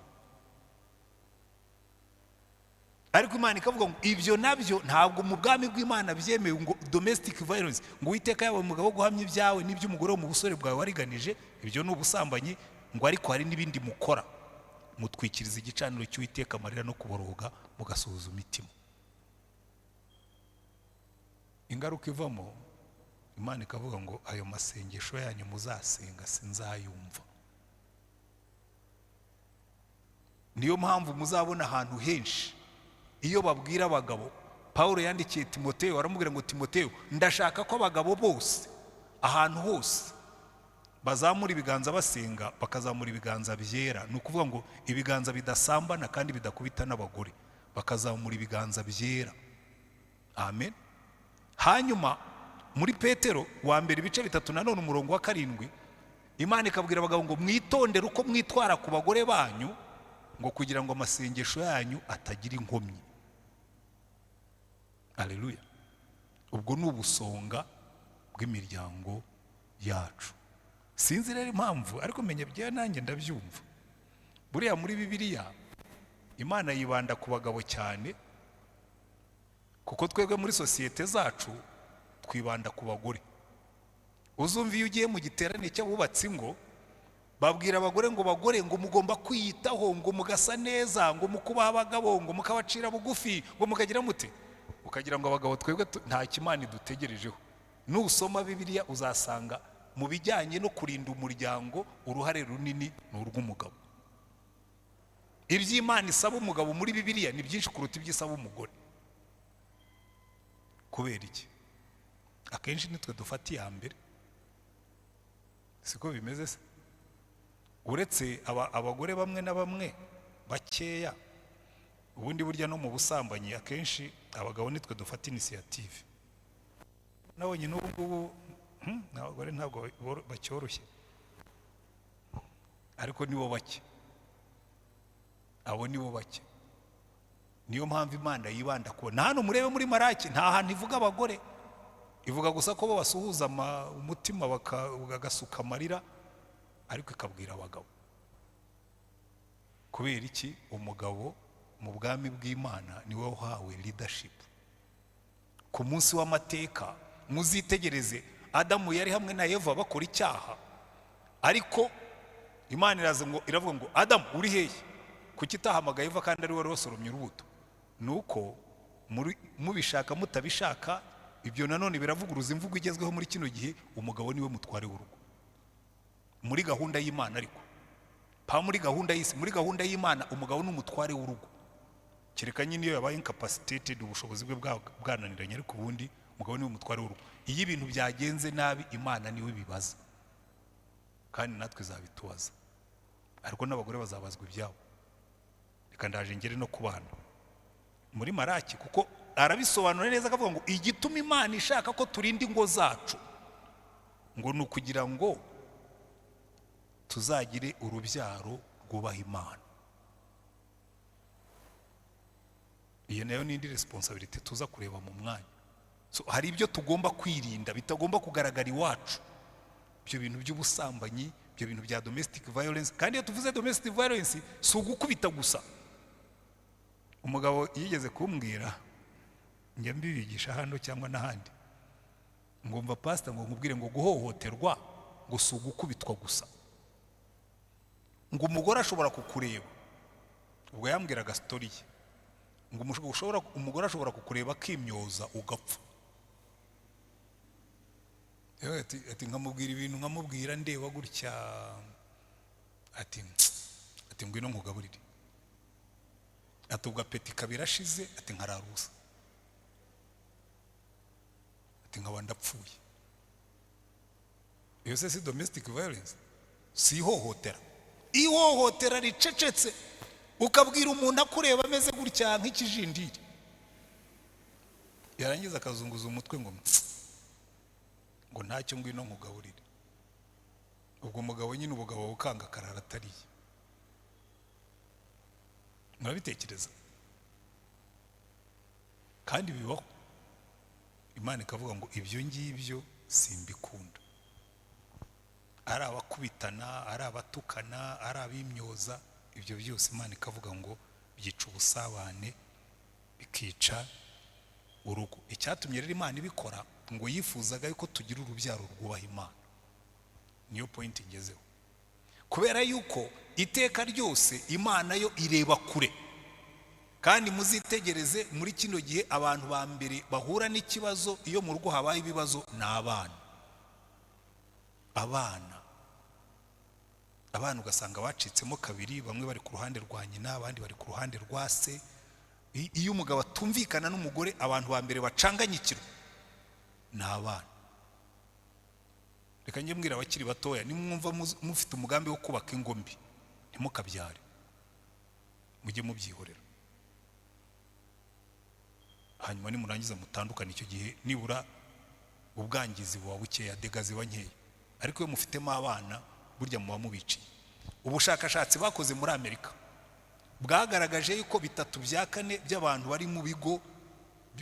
ariko Imana ikavuga ngo ibyo nabyo ntabwo mu bwami bw'Imana byemewe. Ngo domestic violence, ngo Uwiteka yawe umugabo guhamya ibyawe n'iby'umugore wo mu busore bwawe wariganije, ibyo ni ubusambanyi. Ngo ariko hari n'ibindi mukora, mutwikiriza igicaniro cy'Uwiteka amarira no kuboroga, mugasuhuza imitima. Ingaruka ivamo, Imana ikavuga ngo ayo masengesho yanyu muzasenga sinzayumva. Niyo mpamvu muzabona ahantu henshi iyo babwira abagabo, Pawulo yandikiye Timoteyo aramubwira ngo Timoteyo, ndashaka ko abagabo bose ahantu hose bazamura ibiganza basenga, bakazamura ibiganza byera. Ni ukuvuga ngo ibiganza bidasambana kandi bidakubita n'abagore, bakazamura ibiganza byera. Amen. Hanyuma muri Petero wa mbere ibice 3 nanone umurongo wa 7, Imana ikabwira abagabo ngo mwitondere uko mwitwara ku bagore banyu, ngo kugira ngo amasengesho yanyu atagira inkomyi. Haleluya. Ubwo ni ubusonga bw'imiryango yacu. Sinzi rero impamvu, ariko menye bya nanjye ndabyumva. Buriya muri Bibiliya Imana yibanda ku bagabo cyane, kuko twebwe muri sosiyete zacu twibanda ku bagore. Uzumva iyo ugiye mu giterane cy'abubatsi ngo babwira abagore ngo bagore ngo mugomba kwiyitaho, ngo mugasa neza, ngo mukubaha abagabo, ngo mukabacira bugufi, ngo mukagira mute. Ukagira ngo abagabo twebwe nta kimana dutegerejeho. Nusoma Bibiliya uzasanga mu bijyanye no kurinda umuryango uruhare runini ni urw'umugabo. Iby'Imana isaba umugabo muri Bibiliya ni byinshi kuruta iby'isaba umugore. Kubera iki? Akenshi nitwe dufata iya mbere, siko bimeze se? Uretse abagore bamwe na bamwe bakeya, ubundi burya no mu busambanyi akenshi abagabo nitwe dufata initiative. Nabonye n'ubu n'abagore ntabwo bacyoroshye, ariko nibo bake, abo nibo bake. Niyo mpamvu Imana yibanda ko na hano murebe muri Maraki nta hantu ivuga abagore, ivuga gusa ko bo basuhuza umutima bagasuka amarira, ariko ikabwira abagabo. Kubera iki? Umugabo mu bwami bw'Imana niwe uhawe leadership. Ku munsi w'amateka muzitegereze, Adamu yari hamwe na Eva bakora icyaha, ariko Imana iravuga ngo Adamu uri hehe? Kuki utahamagaye Eva kandi ari we wasoromye urubuto? Nuko mubishaka mutabishaka, ibyo nanone biravuguruza imvugo igezweho muri kino gihe, umugabo niwe mutware w'urugo. Muri gahunda y'Imana ariko muri gahunda y'isi, muri gahunda y'Imana umugabo n'umutware w'urugo. Kerekanye niyo yabaye incapacitated, ubushobozi bwe bwananiranye, ariko ubundi umugabo niwe mutware w'urugo. Iyo ibintu byagenze nabi Imana niwe bibaza, kandi natwe izabitubaza, ariko n'abagore bazabazwa ibyabo. Reka ndaje ngere no kubana muri Maraki, kuko arabisobanura neza akavuga ngo igituma Imana ishaka ko turinda ingo zacu ngo ni ukugira ngo tuzagire urubyaro rwubaha Imana. Iyo nayo ni indi responsibility tuza kureba mu mwanya. So hari ibyo tugomba kwirinda bitagomba kugaragara iwacu, ibyo bintu by'ubusambanyi, ibyo bintu bya domestic violence. Kandi iyo tuvuze domestic violence si ugukubita gusa. Umugabo yigeze kumbwira, njya mbibigisha hano cyangwa n'ahandi, ngomva pastor ngo nkubwire ngo guhohoterwa ngo si ugukubitwa gusa, ngo umugore ashobora kukureba, ubwo yambwiraga story ye, ngo umugore ashobora kukureba akimyoza ugapfa. Ati nkamubwira ibintu nkamubwira ndeba gutya, ati ngwino nkugaburire, ati ubwo apeti kabirashize, ati nkararusa, ati nkaba ndapfuye. Iyo se si domestic violence, si ihohotera. Ihohotera ricecetse ukabwira umuntu akureba ameze gutya nk'ikijindiri, yarangiza akazunguza umutwe ngo ntacyo ngwino nkugaburire. Ubwo umugabo nyine ubugabo bukanga karara atariye. Murabitekereza? Kandi bibaho. Imana ikavuga ngo ibyo ngibyo simbikunda. Ari abakubitana, ari abatukana, ari abimyoza, ibyo byose Imana ikavuga ngo byica ubusabane, bikica urugo. Icyatumye rero Imana ibikora ngo yifuzaga yuko tugira urubyaro rwubaha Imana. Niyo point ngezeho. Kubera yuko iteka ryose Imana yo ireba kure. Kandi muzitegereze muri kino gihe abantu ba mbere bahura n'ikibazo iyo mu rugo habaye ibibazo ni abana. Abana ugasanga bacitsemo kabiri, bamwe bari ku ruhande rwa nyina, abandi bari ku ruhande rwa se. Iyo umugabo atumvikana n'umugore, abantu ba mbere bacanganyikirwa ni abana. Reka njye mbwira abakiri batoya, nimwumva mufite umugambi wo kubaka ingombi, ntimukabyare, mujye mubyihorera. Hanyuma nimurangiza mutandukana, icyo gihe nibura ubwangizi buba bukeya, dega ziba nkeya. Ariko iyo mufitemo abana, burya muba mubiciye. Ubushakashatsi bakoze muri Amerika bwagaragaje yuko 3/4 by'abantu bari mu bigo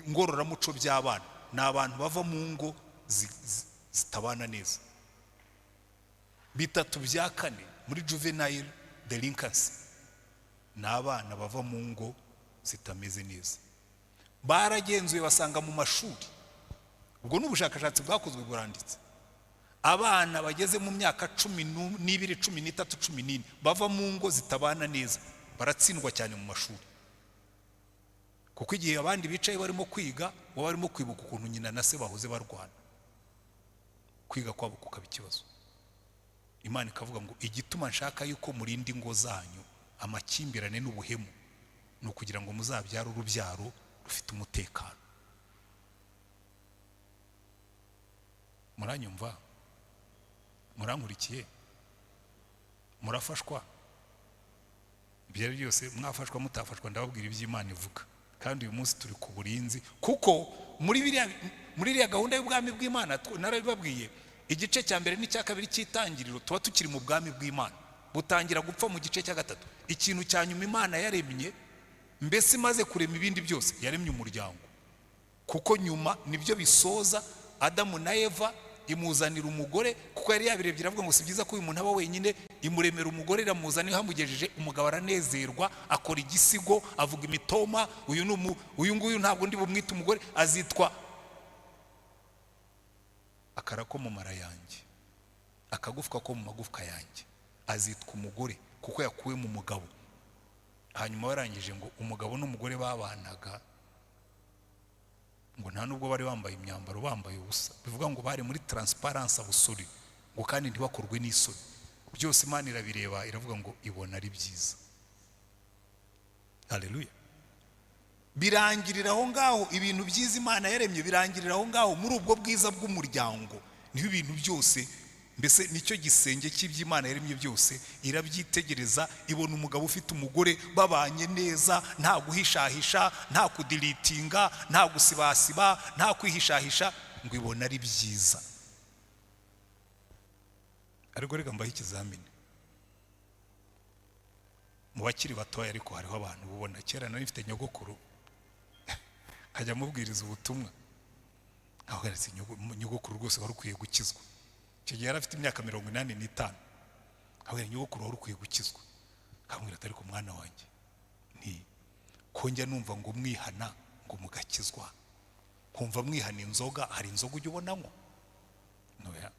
ngororamuco by'abana ni abantu bava mu ngo zitabana neza. 3/4 muri juvenile delinquency ni abana bava mu ngo zitameze neza. Baragenzuye basanga mu mashuri, ubwo n'ubushakashatsi bwakozwe buranditse, abana bageze mu myaka 12, 13, 14 bava mu ngo zitabana neza baratsindwa cyane mu mashuri. Kuko igihe abandi bicaye barimo kwiga, bo barimo kwibuka ukuntu nyina na se bahoze barwana, kwiga kwabo kukaba ikibazo. Imana ikavuga ngo igituma nshaka yuko murindi ngo zanyu amakimbirane n'ubuhemu ni ukugira ngo muzabyare urubyaro rufite umutekano. Muranyumva? Murankurikiye? Murafashwa? Ibyo byose mwafashwa mutafashwa ndababwira iby'Imana ivuga. Kandi uyu munsi turi ku burinzi, kuko muri iriya gahunda y'ubwami bw'Imana narabibabwiye, igice cya mbere n'icya kabiri cy'itangiriro tuba tukiri mu bwami bw'Imana, butangira gupfa mu gice cya gatatu. Ikintu cya nyuma Imana yaremye, mbese imaze kurema ibindi byose, yaremye umuryango. Kuko nyuma nibyo bisoza Adamu na Eva, imuzanira umugore, kuko yari yabirebye iravuga ngo si byiza ko uyu muntu aba wenyine, imuremera umugore, iramuzanira, hamugejeje, umugabo aranezerwa, akora igisigo, avuga imitoma, uyu nguyu ntabwo ndi bumwite umugore, azitwa akara ko mu mara yanjye, akagufwa ko mu magufwa yanjye, azitwa umugore kuko yakuwe mu mugabo. Hanyuma barangije ngo umugabo n'umugore babanaga, ngo nta nubwo bari bambaye imyambaro, bambaye ubusa, bivuga ngo bari muri transparence abusuri, ngo kandi ntibakorwe n'isoni. Byose Imana irabireba, iravuga ngo ibona ari byiza. Haleluya. Birangirira aho ngaho, ibintu byiza Imana yaremye birangirira aho ngaho, muri ubwo bwiza bw'umuryango niho ibintu byose, mbese nicyo gisenge cy'iby'Imana yaremye byose. Irabyitegereza, ibona umugabo ufite umugore babanye neza, nta guhishahisha, nta kudilitinga, nta gusibasiba, nta kwihishahisha, ngo ibona ari byiza. Ariko reka mbaho ikizamini, mu bakiri batoya ariko hariho abantu bubona. Kera nari mfite nyogokuru, nkajya mubwiriza ubutumwa, aho garetse nyogokuru rwose wari ukwiye gukizwa. Icyo gihe yari afite imyaka 85, aho nyogokuru wari ukwiye gukizwa. Akamubwira ati ariko mwana wanjye, nti ko njya numva ngo mwihana ngo mugakizwa, kumva mwihana inzoga, hari inzoga ujya ubonanywa? Noya.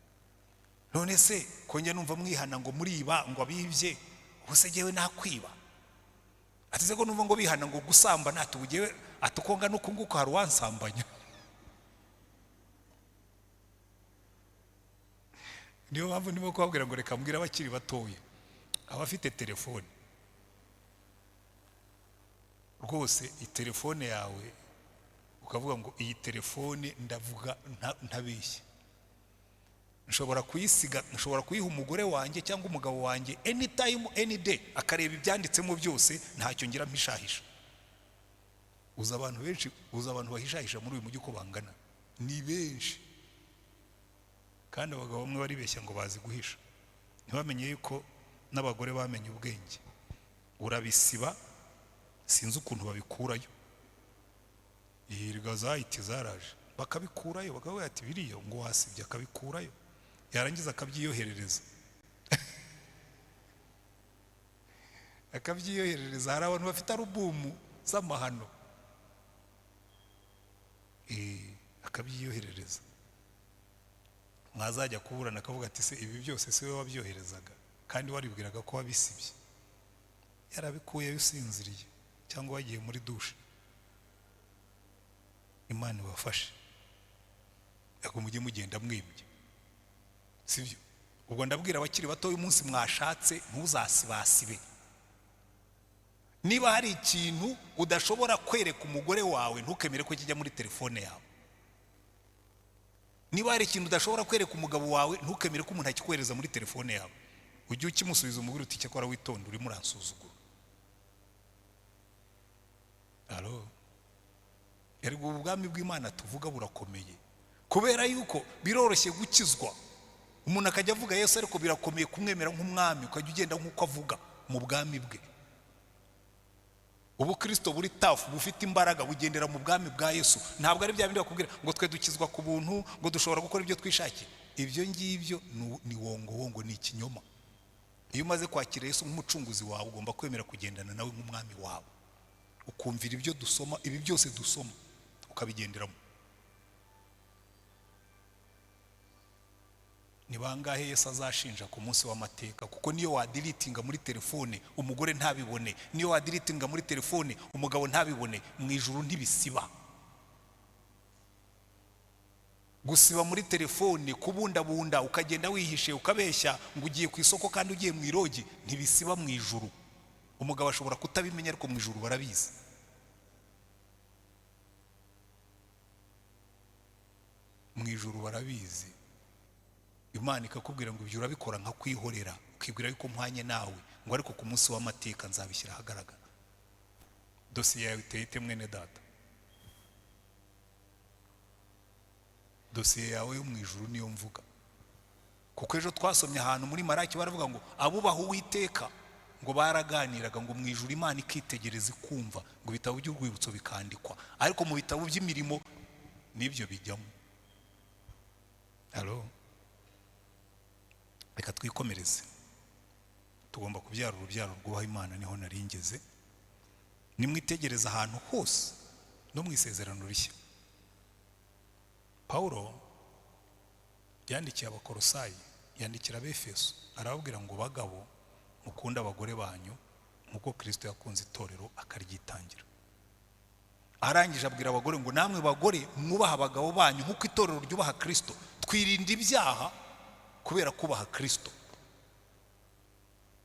None se ko njya numva mwihana ngo muriba ngo abibye, use jewe nakwiba atize ko numva ngo bihana ngo gusamba natubugewe atukonga nuko nguko hari wansambanya. Niyo mpamvu ndimo kubabwira ngo reka mbwira abakiri batoye abafite telefone rwose itelefone yawe ukavuga ngo iyi telefone ndavuga ntabeshye nshobora kuyisiga, nshobora kuyiha umugore wanjye cyangwa umugabo wanjye anytime any day akareba ibyanditsemo byose ntacyo ngira mpishahisha. Uza abantu benshi, uza abantu bahishahisha muri uyu mujyi uko bangana ni benshi, kandi abagabo bamwe baribeshya ngo bazi guhisha ntibamenye yuko n'abagore bamenye ubwenge. Urabisiba sinzi ukuntu babikurayo, ihirwa zahiti zaraje bakabikurayo bakavuga ati biriya ngo wasibye, akabikurayo yarangiza akabyiyoherereza akabyiyoherereza. Hari abantu bafite alubumu z'amahano akabyiyoherereza, mwazajya kuburana akavuga ati se ibi byose si we wabyoherezaga kandi waribwiraga ko wabisibye, yarabikuye usinziriye cyangwa wagiye muri dushe. Imana ibafashe ako mujye mugenda mwibye, sibyo? Ubwo ndabwira abakiri bato uyu munsi mwashatse ntuzasibasibe. Niba hari ikintu udashobora kwereka umugore wawe ntukemere ko kijya muri telefone yawe. Niba hari ikintu udashobora kwereka umugabo wawe ntukemere ko umuntu akikwereza muri telefone yawe. Ujye ukimusubiza umubiri uti cyakora witonda uri muransuzugura. Alo, ergo ubwami bw'Imana tuvuga burakomeye kubera yuko biroroshye gukizwa. Umuntu akajya avuga Yesu ariko birakomeye kumwemera nk'umwami, ukajya ugenda nk'uko avuga mu bwami bwe. Ubu Kristo buri tafu bufite imbaraga bugendera mu bwami bwa Yesu. Ntabwo ari bya bindi bakubwira ngo twe dukizwa ku buntu, ngo dushobora gukora ibyo twishakiye. Ibyo ngibyo ni wongo, ni ikinyoma. Iyo umaze kwakira Yesu nk'umucunguzi wawe ugomba kwemera kugendana nawe nk'umwami wawe, ukumvira ibyo dusoma, ibi byose dusoma ukabigenderamo. Ni bangahe Yesu azashinja ku munsi w'amateka? Kuko niyo wadilitinga muri telefone umugore ntabibone, niyo wadilitinga muri telefone umugabo ntabibone, mu ijuru ntibisiba. Gusiba muri telefone, kubundabunda ukagenda wihishe ukabeshya ngo ugiye ku isoko kandi ugiye mu irogi, ntibisiba mu ijuru. Umugabo ashobora kutabimenya ariko mu ijuru barabizi. Mu ijuru barabizi. Imana ikakubwira ngo ibyo urabikora nka kwihorera, ukibwira yuko mpanye nawe, ngo ariko ku munsi w'amateka nzabishyira ahagaragara. Dosiye yawe iteye mwene data, dosiye yawe yo mu ijuru niyo mvuga. Kuko ejo twasomye ahantu muri Maraki baravuga ngo abubaha Uwiteka ngo baraganiraga ngo mu ijuru Imana ikitegereza ikumva, ngo ibitabo by'urwibutso bikandikwa, ariko mu bitabo by'imirimo nibyo bijyamo. Alo, reka twikomereze. Tugomba kubyara urubyaro rwubaha Imana, niho naringeze. Nimwitegereza ahantu hose no mu isezerano rishya. Paulo yandikiye Abakolosayi, yandikira Abefeso, arababwira ngo bagabo mukunda abagore banyu nkuko Kristo yakunze itorero akaryitangira. Arangije abwira abagore ngo namwe bagore mwubaha abagabo banyu nkuko itorero ryubaha Kristo. Twirinda ibyaha kubera kubaha Kristo.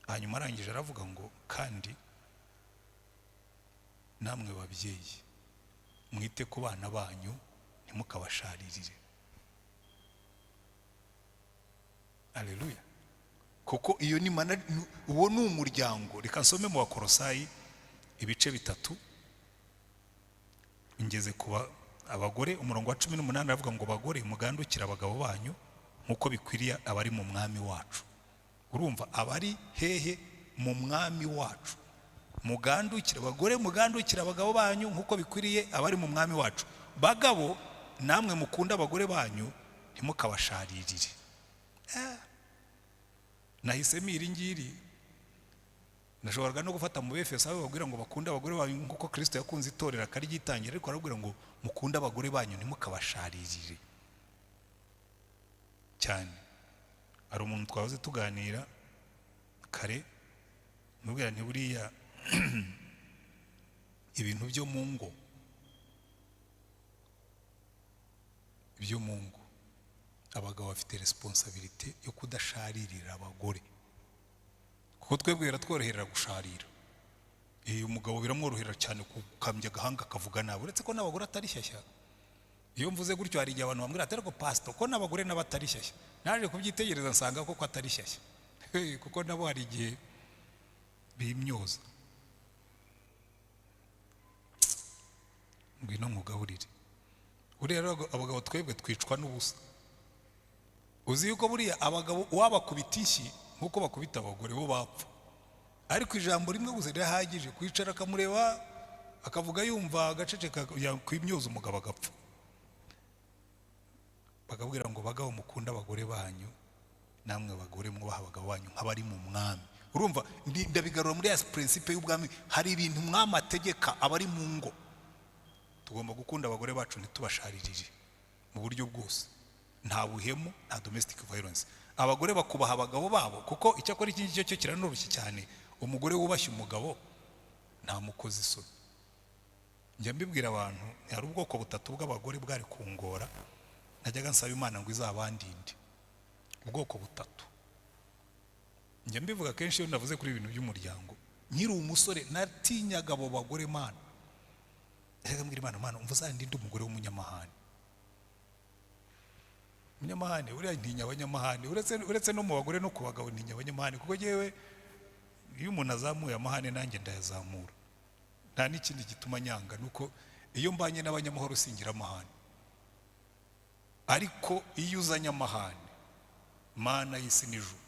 Hanyuma arangije aravuga ngo kandi namwe babyeyi mwite ku bana banyu ntimukabasharirire. Haleluya. Kuko iyo ni mana, uwo ni umuryango. Reka nsome mu Bakolosayi ibice 3 ingeze kuba abagore, umurongo wa 18 aravuga ngo bagore mugandukira abagabo banyu nkuko bikwiriye abari mu mwami wacu. Urumva abari hehe? Mu mwami wacu. Mugandukira abagore, mugandukira abagabo banyu nkuko bikwiriye abari mu mwami wacu. Bagabo namwe mukunda abagore banyu ntimukabasharirire. Nahisemo iri ngiri. Nashoboraga no gufata mu Befeso aho babwira ngo bakunda abagore banyu nkuko Kristo yakunze itorero akaryitangira, ariko arabwira ngo mukunda abagore banyu ntimukabasharirire cyane. Ari umuntu twahoze tuganira kare nubwira nti buriya ibintu byo mu ngo abagabo bafite responsibility yo kudasharirira abagore, kuko twebwe biratworohera gusharira. Umugabo biramworohera cyane kukambya gahanga akavuga nabi, uretse ko n'abagore atari shyashya. Iyo mvuze gutyo hari igihe abantu bambwira ati ariko pastor ko n'abagore n'abatari shyashya. Naje kubyitegereza nsanga ko atari shyashya kuko nabo hari igihe bimyoza. Ngwino mugaburire. Urera abagabo twebwe twicwa n'ubusa. Uzi yuko buriya abagabo wabakubita inshyi nkuko bakubita abagore bo bapfa, ariko ijambo rimwe gusa rirahagije kwicara akamureba akavuga yumva agaceceka kwimyoza umugabo agapfa. Bakabwira ngo bagabo mukunda abagore banyu, namwe bagore mwubaha abagabo banyu nk'abari mu mwami. Urumva ndabigarura muri ya principe y'ubwami, hari ibintu mwami ategeka abari mu ngo. Tugomba gukunda abagore bacu ntitubasharirire mu buryo bwose, nta buhemu, nta domestic violence. Abagore bakubaha abagabo babo, kuko icyakora iki ngicyo cyo kiranoroshye cyane. Umugore wubashye umugabo nta mukozi isoni. Njya mbibwira abantu, hari ubwoko butatu bw'abagore bwari kungora, najyaga nsaba Imana ngo izabandinde. Ubwoko butatu. Njya mbivuga kenshi iyo navuze kuri ibintu by'umuryango. Nkiri umusore natinyaga abo bagore Mana. Najyaga mbwira Imana umva uzandinde umugore w'umunyamahane. Umunyamahane uriya ntinya abanyamahane, uretse no mu bagore no ku bagabo ntinya abanyamahane, kuko yewe iyo umuntu azamuye amahane nanjye ndayazamura. Nta n'ikindi gituma nyanga, nuko iyo mbanye n'abanyamahoro singira amahane. Ariko iyo uzanye amahane, Mana y'isi n'ijuru,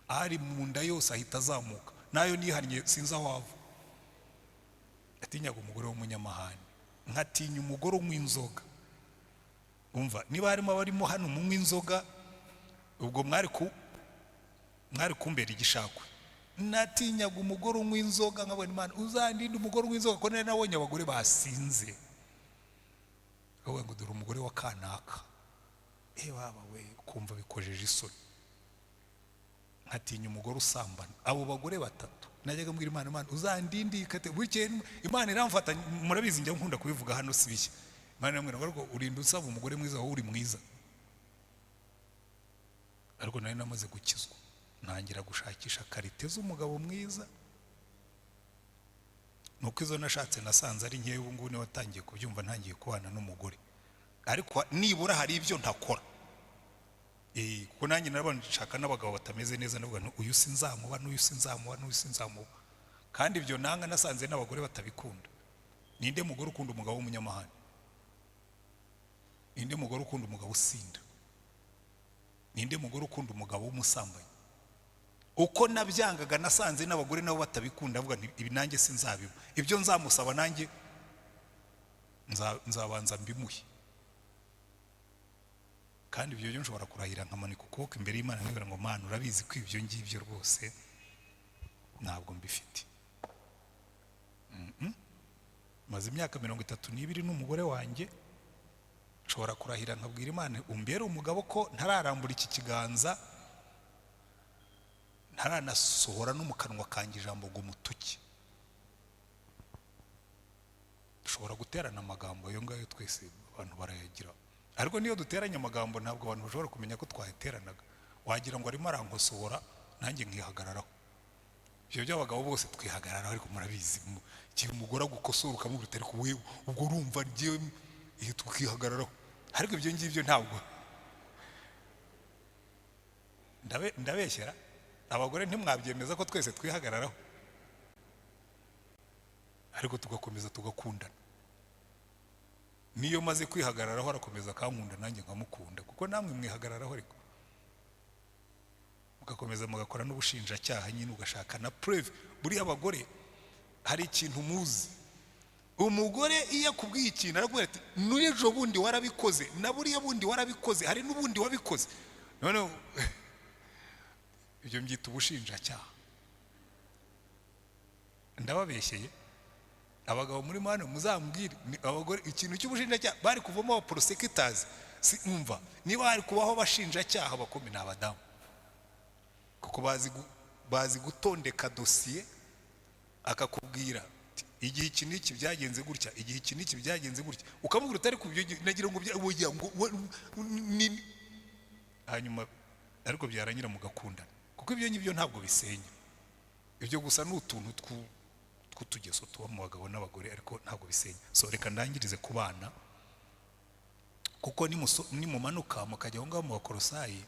ari mu nda yose ahita azamuka, nayo nihannye sinzi aho ava. Atinyaga umugore w'umunyamahane, nkatinya umugore unywa inzoga. Umva niba harimo abarimo hano munywa inzoga, ubwo mwari kumbera igishakwe. Natinyaga umugore unywa inzoga, nkabona Imana uzandinde umugore unywa inzoga, ko nari nabonye abagore basinze. Wowe ngo dore umugore wa kanaka, baba we kumva bikojeje isoni. Nkatinya umugore usambana. Abo bagore batatu najyaga mbwira Imana uzandinde ikate. Buke Imana iramfata, murabizi njya nkunda kubivuga hano sibishye. Imana yambwira ngo urinda usaba umugore mwiza, wowe uri mwiza. Ariko nari namaze gukizwa, ntangira gushakisha karite z'umugabo mwiza. Nuko izo nashatse nasanze ari nkewe, ubu ngubu niwe watangiye kubyumva, ntangiye kubana n'umugore. Ariko nibura hari ibyo ntakora. Kuko nanjye narabona nshaka n'abagabo batameze neza, navuga uyu sinzamuba, n'uyu sinzamuba, n'uyu sinzamuba. Kandi ibyo nanga nasanze n'abagore batabikunda. Ninde mugore ukunda umugabo w'umunyamahane? Ninde mugore ukunda umugabo usinda? Ninde mugore ukunda umugabo w'umusambanyi? Uko nabyangaga nasanze n'abagore nabo batabikunda, avuga ibi nanjye sinzabiba. Ibyo nzamusaba nanjye nzabanza mbimuhe. Kandi ibyo byo nshobora kurahira nkamanika ukuboko imbere y'Imana nkibwira ngo Mana urabizi ko ibyo ngibyo rwose ntabwo mbifite. Maze imyaka 32 n'umugore wanjye, nshobora kurahira nkabwira Imana umbere umugabo ko ntararambura iki kiganza, ntaranasohora no mu kanwa kanjye ijambo ngo mutuki. Dushobora guterana amagambo yo ngayo twese abantu barayagira, ariko niyo duteranya amagambo ntabwo abantu bashobora kumenya ko twayateranaga. Wagira ngo arimo arankosohora nanjye nkihagararaho. Ibyo by'abagabo bose twihagararaho, ariko murabizi igihe umugore agukosora ukamubwira ati ariko wewe ubwo urumva rye tukihagararaho. Ariko ibyo ngibyo ntabwo ndabeshyera. Abagore ntimwabyemeza ko twese twihagararaho, ariko tugakomeza tugakundana. Niyo maze kwihagararaho arakomeza akankunda nanjye nkamukunda, kuko namwe mwihagararaho, ariko mugakomeza mugakora n'ubushinjacyaha nyine ugashaka na preuve. Buriya abagore hari ikintu muzi, umugore iyo akubwiye ikintu arakubwira ati n'ejo bundi warabikoze, na buriya bundi warabikoze, hari n'ubundi wabikoze. None ibyo mbyita ubushinjacyaha. Ndababeshyeye abagabo muri mano muzambwire, abagore ikintu cy'ubushinjacyaha bari kuvamo aba prosecutors. Si umva niba hari kubaho bashinjacyaha bakomeye n'abadamu, kuko bazi bazi gutondeka dosiye, akakubwira igihe iki n'iki byagenze gutya, igihe iki n'iki byagenze gutya, ukamubwira utari kubyo nagira ngo hanyuma ariko byarangira mugakundana, kuko ibyo ngibyo ntabwo bisenya. Ibyo gusa ni utuntu tw'utugeso tuba mu bagabo n'abagore, ariko ntabwo bisenya. So reka ndangirize ku bana, kuko nimumanuka mukajya aho ngaho mu Bakolosayi,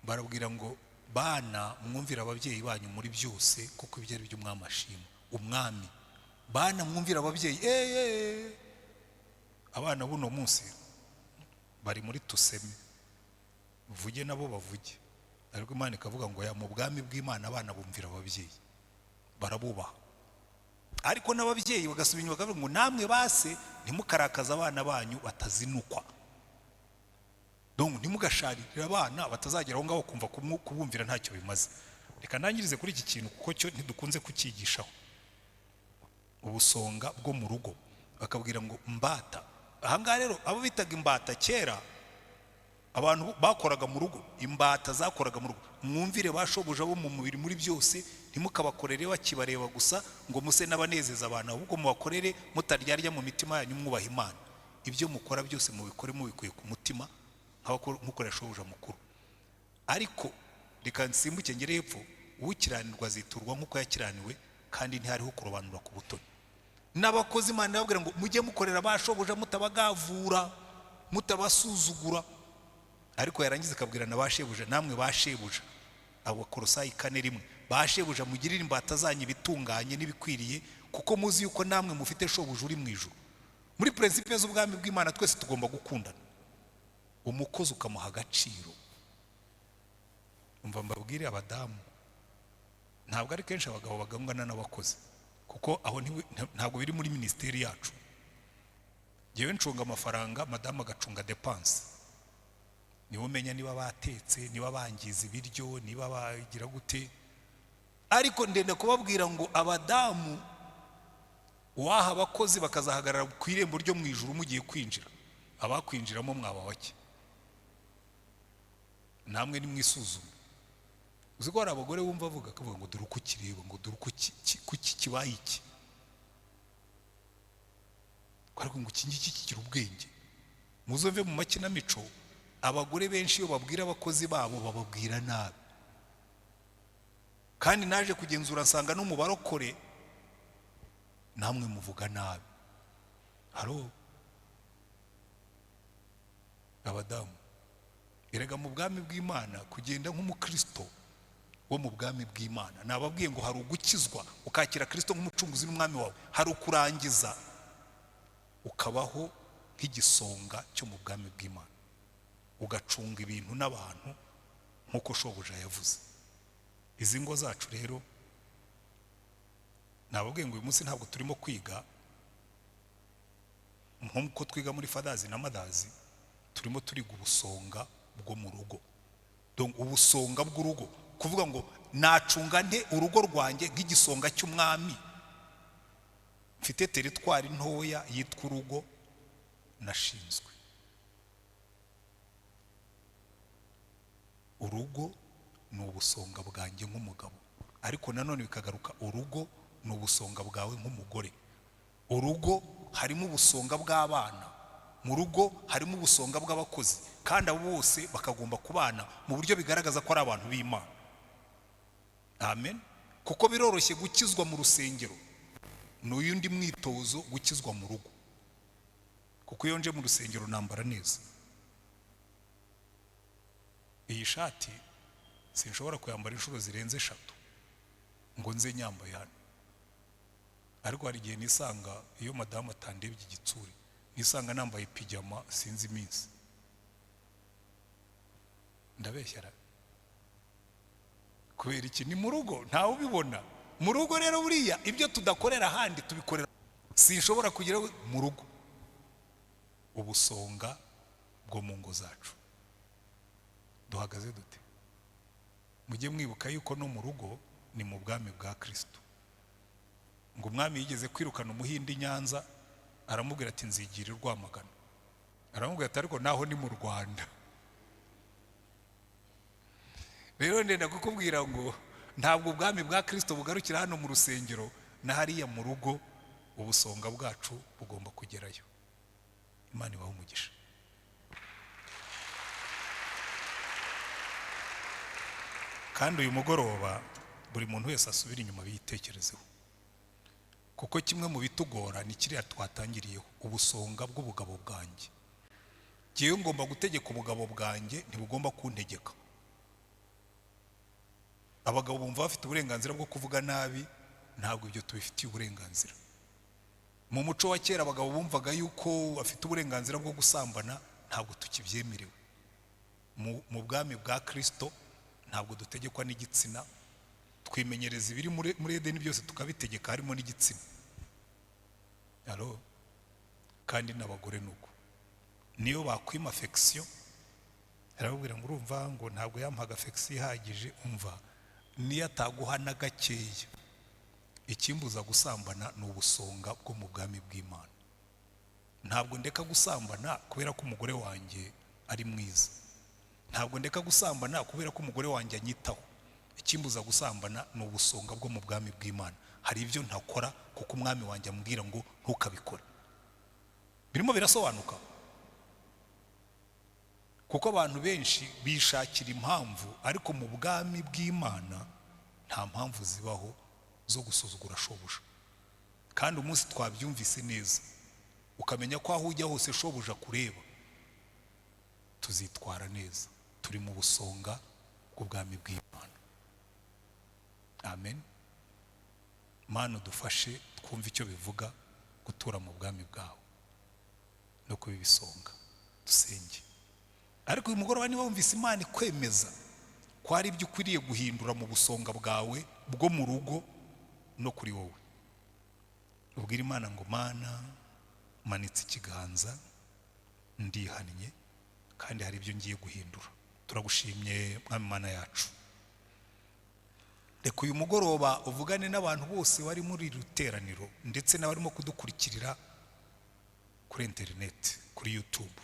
barabwira ngo bana mwumvira ababyeyi banyu muri byose, kuko ibyo ari byo umwami ashima. Umwami, bana mwumvira ababyeyi. Abana buno munsi bari muri tuseme, vuge nabo bavuge, ariko Imana ikavuga ngo ya mu bwami bw'Imana abana bumvira ababyeyi, barabubaha. Ariko n'ababyeyi bagasubira inyuma bakavuga ngo namwe base ntimukarakaza abana banyu batazinukwa. Donc ntimugasharirira abana batazagera aho ngaho kumva kubumvira ntacyo bimaze. Reka ndangirize kuri iki kintu, kuko cyo ntidukunze kukigishaho. Ubusonga bwo mu rugo, bakabwira ngo mbata. Ahangaha rero abo bitaga imbata kera, abantu bakoraga mu rugo, imbata zakoraga mu rugo. Mwumvire bashoboje abo mu mubiri muri byose, ntimukabakorere bakibareba gusa ngo muse n'abanezeza abantu, ahubwo mubakorere mutaryarya mu mitima yanyu, mwubaha Imana. Ibyo mukora byose mubikore mubikuye ku mutima, nk'ukoresha shobuja mukuru. Ariko reka nsimbuke ngere hepfo, ukiranirwa aziturwa nk'uko yakiraniwe, kandi ntihariho kurobanura ku butoni. N'abakozi Imana yababwira ngo mujye mukorera bashobuja mutabagavura, mutabasuzugura. Ariko yarangiza akabwira na bashebuja, namwe bashebuja, Abakolosayi 4:1, bashebuja mugirire imbata zanyu bitunganye n'ibikwiriye, kuko muzi yuko namwe mufite shobuja uri mu ijuru. Muri principe z'ubwami bw'Imana twese tugomba gukundana. Umukozi ukamuha agaciro. Umva mbabwire abadamu, ntabwo ari kenshi abagabo bagangana n'abakozi, kuko aho ntabwo biri muri ministeri yacu. Jewe ncunga amafaranga, madamu agacunga dépense. Niwe umenya niba batetse, niba bangiza ibiryo, niba bagira gute. Ariko ndende kubabwira ngo abadamu waha abakozi bakazahagarara ku irembo ryo mu ijuru mugiye kwinjira, abakwinjiramo mwaba bake. Namwe nimwisuzume. Uzi ko hari abagore bumva avuga akavuga ngo dore uko kireba, ngo dore uko kibaye iki, ariko ngo iki ngiki kigira ubwenge. Muzove mu makinamico, abagore benshi iyo babwira abakozi babo bababwira nabi. Kandi naje kugenzura nsanga no mu barokore namwe muvuga nabi. Haro abadamu, erega mu bwami bw'Imana kugenda nk'umukristo wo mu bwami bw'Imana, nababwiye ngo hari ugukizwa ukakira Kristo nk'umucunguzi n'umwami wawe, hari ukurangiza ukabaho nk'igisonga cyo mu bwami bw'Imana, ugacunga ibintu n'abantu nk'uko shobuja yavuze. Izi ngo zacu rero, nababwiye ngo uyu munsi ntabwo turimo kwiga nk'uko twiga muri fadazi na madazi, turimo turiga ubusonga bwo mu rugo. Donc ubusonga bw'urugo, kuvuga ngo nacunga nte urugo rwanjye nk'igisonga cy'umwami. Mfite teritwari ntoya yitwa urugo nashinzwe. Urugo ni ubusonga bwanjye nk'umugabo, ariko nanone bikagaruka urugo ni ubusonga bwawe nk'umugore. Urugo harimo ubusonga bw'abana, mu rugo harimo ubusonga bw'abakozi, kandi abo bose bakagomba kubana mu buryo bigaragaza ko ari abantu b'Imana. Amen. Kuko biroroshye gukizwa mu rusengero, n'uyundi mwitozo gukizwa mu rugo, kuko iyo nje mu rusengero nambara neza. Iyi shati sinshobora kuyambara inshuro zirenze 3 ngo nze nyambaye hano. Ariko hari igihe nisanga iyo madamu atandebye igitsuri, nisanga nambaye pijama sinzi iminsi. Ndabeshyara. Kubera iki? Ni mu rugo, ntawe ubibona. Mu rugo rero buriya ibyo tudakorera ahandi tubikorera. Sinshobora kugira mu rugo. Ubusonga bwo mu ngo zacu duhagaze dute? Mujye mwibuka yuko no mu rugo ni mu bwami bwa Kristo. Ngo umwami yigeze kwirukana umuhindi Nyanza, aramubwira ati nzigira Rwamagana. Aramubwira ati ariko naho ni mu Rwanda. Rero ndenda kukubwira ngo ntabwo ubwami bwa Kristo bugarukira hano mu rusengero, na hariya mu rugo ubusonga bwacu bugomba kugerayo. Imana ibahe umugisha. Kandi uyu mugoroba buri muntu wese asubira inyuma biyitekerezeho, kuko kimwe mu bitugora ni kiriya twatangiriyeho, ubusonga bw'ubugabo bwanjye. Jyewe ngomba gutegeka ubugabo bwanjye, ntibugomba kuntegeka. Abagabo bumva bafite uburenganzira bwo kuvuga nabi, ntabwo ibyo tubifitiye uburenganzira. Mu muco wa kera abagabo bumvaga yuko bafite uburenganzira bwo gusambana, ntabwo tukibyemerewe. Mu bwami bwa Kristo ntabwo dutegekwa n'igitsina, twimenyereza ibiri muri Edeni byose tukabitegeka, harimo n'igitsina. Kandi n'abagore nuko niyo bakwima affection, arababwira ngo urumva ngo ntabwo yampaga affection ihagije, umva niyo ataguha na gakeya, ikimbuza gusambana ni ubusonga bwo mu bwami bw'Imana. Ntabwo ndeka gusambana kubera ko umugore wanjye ari mwiza, ntabwo ndeka gusambana kubera ko umugore wanjye anyitaho. Ikimbuza gusambana ni ubusonga bwo mu bwami bw'Imana. Hari ibyo ntakora kuko umwami wanjye ambwira ngo ntukabikore. Birimo birasobanuka, kuko abantu benshi bishakira impamvu, ariko mu bwami bw'Imana nta mpamvu zibaho zo gusuzugura shobuja. Kandi umunsi twabyumvise neza, ukamenya ko aho ujya hose shobuja kureba, tuzitwara neza, turi mu busonga bw'ubwami bw'Imana. Amen. Mana udufashe twumve icyo bivuga gutura mu bwami bwawe no kuba ibisonga. Dusenge. Ariko uyu mugoroba niba wumvise Imana ikwemeza ko hari ibyo ukwiriye guhindura mu busonga bwawe bwo mu rugo no kuri wowe, ubwira Imana ngo Mana, manitse ikiganza, ndihannye kandi hari ibyo ngiye guhindura. Turagushimye Mwami Mana yacu. Reka uyu mugoroba uvugane n'abantu bose bari muri ruteraniro, ndetse n'abarimo kudukurikirira kuri internet, kuri YouTube.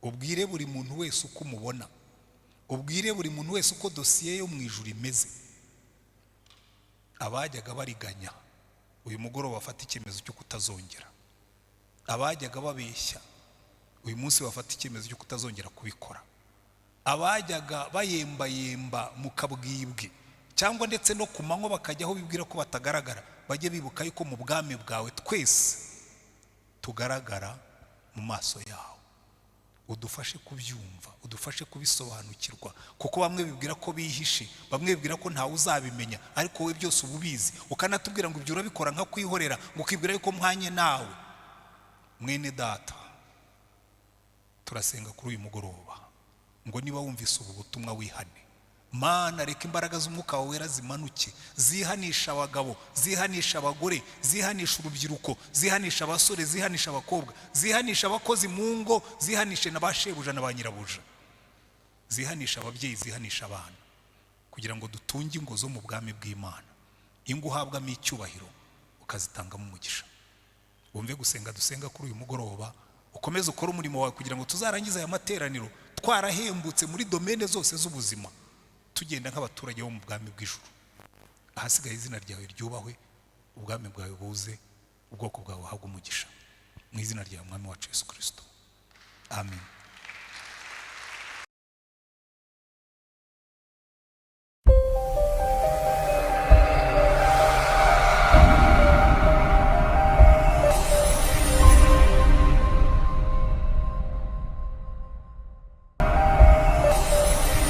Ubwire buri muntu wese uko umubona, ubwire buri muntu wese uko dosiye yo mu ijuru imeze. Abajyaga bariganya uyu mugoroba bafata icyemezo cyo kutazongera, abajyaga babeshya uyu munsi bafata icyemezo cyo kutazongera kubikora, abajyaga bayembayemba mu kabwibwe cyangwa ndetse no ku manywa bakajya aho bibwira ko batagaragara, bajye bibuka yuko mu bwami bwawe twese tugaragara mu maso yawe. Udufashe kubyumva, udufashe kubisobanukirwa, kuko bamwe bibwira ko bihishe, bamwe bibwira ko ntawe uzabimenya, ariko wowe byose ububizi, ukanatubwira ngo ibyo urabikora nka kwihorera, ngo ukibwira yuko mwanye nawe. Mwene data, turasenga kuri uyu mugoroba ngo niba wumvise ubu butumwa wihane. Mana, reka imbaraga z'umwuka wawe wera zimanuke, zihanisha abagabo, zihanisha abagore, zihanisha urubyiruko, zihanisha abasore, zihanisha abakobwa, zihanisha abakozi mu ngo, zihanishe na bashebuja na ba nyirabuja, zihanisha ababyeyi, zihanisha abana, kugira ngo dutunge ingo zo mu bwami bw'Imana, ingo uhabwamo icyubahiro ukazitangamo umugisha. Wumve gusenga dusenga kuri uyu mugoroba, ukomeze ukore umurimo wawe kugira ngo tuzarangize aya materaniro twarahembutse muri domene zose z'ubuzima, tugenda nk'abaturage bo mu bwami bw'ijuru. Ahasigaye izina ryawe ryubahwe, ubwami bwawe buze, ubwoko bwawe buhabwe umugisha. Mu izina rya Mwami wacu Yesu Kristo. Amen.